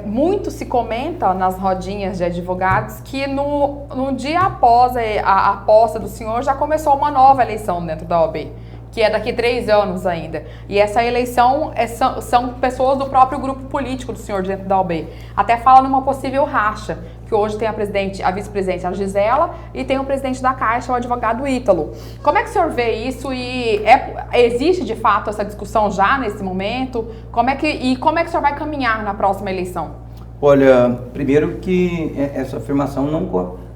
muito se comenta nas rodinhas de advogados que no dia após a posse do senhor já começou uma nova eleição dentro da OAB, que é daqui 3 anos ainda. E essa eleição são pessoas do próprio grupo político do senhor dentro da OAB. Até fala numa possível racha, que hoje tem a vice-presidente, a Gisela, e tem o presidente da Caixa, o advogado Ítalo. Como é que o senhor vê isso e existe de fato essa discussão já nesse momento? Como é que o senhor vai caminhar na próxima eleição? Olha, primeiro que essa afirmação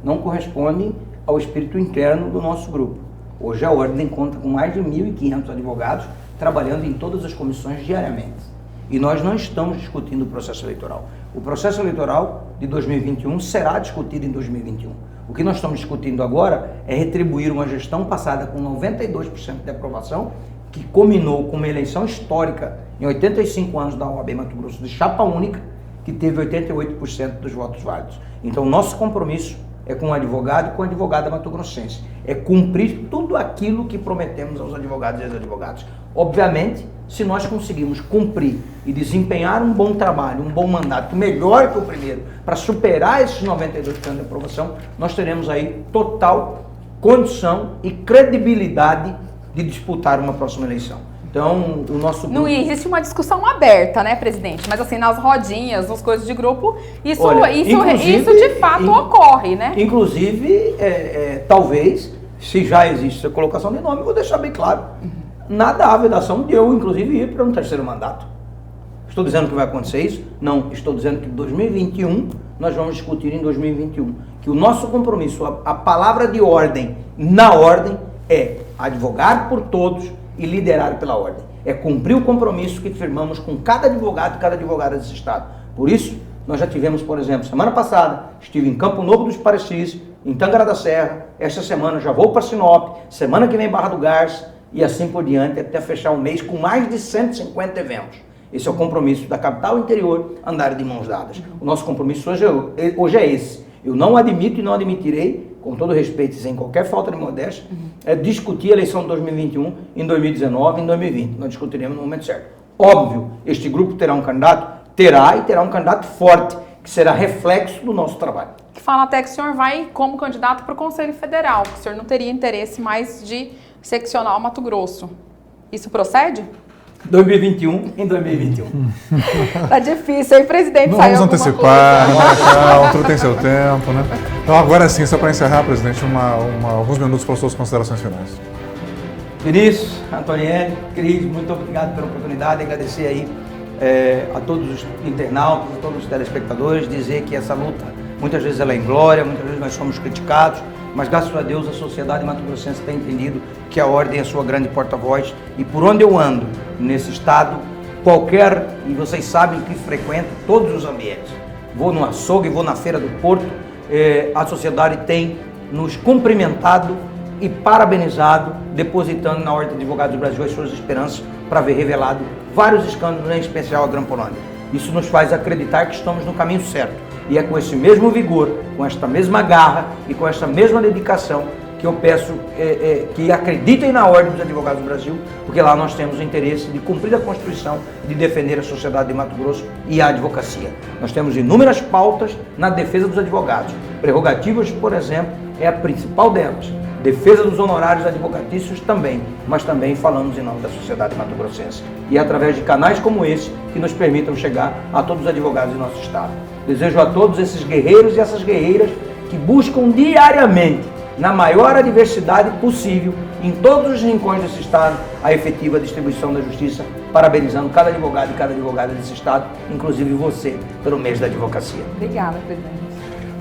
não corresponde ao espírito interno do nosso grupo. Hoje a Ordem conta com mais de 1.500 advogados trabalhando em todas as comissões diariamente. E nós não estamos discutindo o processo eleitoral. O processo eleitoral de 2021 será discutido em 2021. O que nós estamos discutindo agora é retribuir uma gestão passada com 92% de aprovação, que culminou com uma eleição histórica em 85 anos da OAB Mato Grosso de chapa única, que teve 88% dos votos válidos. Então, nosso compromisso é com o advogado e com a advogada mato-grossense. É cumprir tudo aquilo que prometemos aos advogados e às advogadas. Obviamente, se nós conseguirmos cumprir e desempenhar um bom trabalho, um bom mandato, melhor que o primeiro, para superar esses 92% de aprovação, nós teremos aí total condição e credibilidade de disputar uma próxima eleição. Então, o nosso grupo... Não existe uma discussão aberta, né, presidente? Mas assim, nas rodinhas, nas coisas de grupo, isso de fato ocorre, né? Inclusive, talvez, se já existe a colocação de nome, eu vou deixar bem claro, nada há vedação de eu, inclusive, ir para um 3º mandato. Estou dizendo que vai acontecer isso? Não, estou dizendo que em 2021, nós vamos discutir em 2021. Que o nosso compromisso, a palavra de ordem na ordem é advogar por todos e liderar pela ordem. É cumprir o compromisso que firmamos com cada advogado e cada advogada desse Estado. Por isso, nós já tivemos, por exemplo, semana passada, estive em Campo Novo dos Parecis, em Tangará da Serra, esta semana já vou para Sinop, semana que vem Barra do Garça e assim por diante, até fechar o mês com mais de 150 eventos. Esse é o compromisso da capital interior, andar de mãos dadas. O nosso compromisso hoje é esse. Eu não admito e não admitirei, com todo respeito e sem qualquer falta de modéstia, discutir a eleição de 2021 em 2019 em 2020. Nós discutiremos no momento certo. Óbvio, este grupo terá um candidato? Terá, e terá um candidato forte, que será reflexo do nosso trabalho. Que fala até que o senhor vai como candidato para o Conselho Federal, que o senhor não teria interesse mais de seccionar o Mato Grosso. Isso procede? 2021 em 2021. Tá difícil, aí, presidente. Não vamos antecipar, tudo tem seu tempo, né? Então, agora sim, só para encerrar, presidente, alguns minutos para as suas considerações finais. Vinícius, Antonielli, Cris, muito obrigado pela oportunidade, agradecer aí a todos os internautas, a todos os telespectadores, dizer que essa luta muitas vezes ela é inglória, muitas vezes nós somos criticados, mas graças a Deus a sociedade mato-grossense tem entendido que a ordem é a sua grande porta-voz, e por onde eu ando nesse estado, e vocês sabem que frequento todos os ambientes, vou no açougue, vou na feira do Porto, a sociedade tem nos cumprimentado e parabenizado, depositando na Ordem dos Advogados do Brasil as suas esperanças para ver revelado vários escândalos, em especial a Gramponândia. Isso nos faz acreditar que estamos no caminho certo. E é com esse mesmo vigor, com esta mesma garra e com esta mesma dedicação que eu peço que acreditem na Ordem dos Advogados do Brasil, porque lá nós temos o interesse de cumprir a Constituição, de defender a sociedade de Mato Grosso e a advocacia. Nós temos inúmeras pautas na defesa dos advogados. Prerrogativas, por exemplo, é a principal delas. Defesa dos honorários advocatícios também, mas também falamos em nome da sociedade mato-grossense. E é através de canais como esse que nos permitam chegar a todos os advogados do nosso estado. Desejo a todos esses guerreiros e essas guerreiras que buscam diariamente, na maior adversidade possível, em todos os rincões desse estado, a efetiva distribuição da justiça, parabenizando cada advogado e cada advogada desse estado, inclusive você, pelo mês da advocacia. Obrigada, presidente.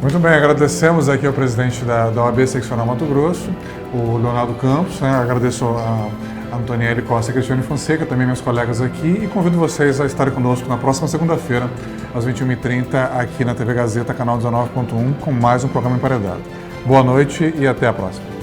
Muito bem, agradecemos aqui ao presidente da OAB Seccional Mato Grosso, o Leonardo Campos, né? Agradeço a Antoniele Costa e Cristiane Fonseca, também meus colegas aqui, e convido vocês a estarem conosco na próxima segunda-feira, às 21h30, aqui na TV Gazeta, canal 19.1, com mais um programa Emparedado. Boa noite e até a próxima.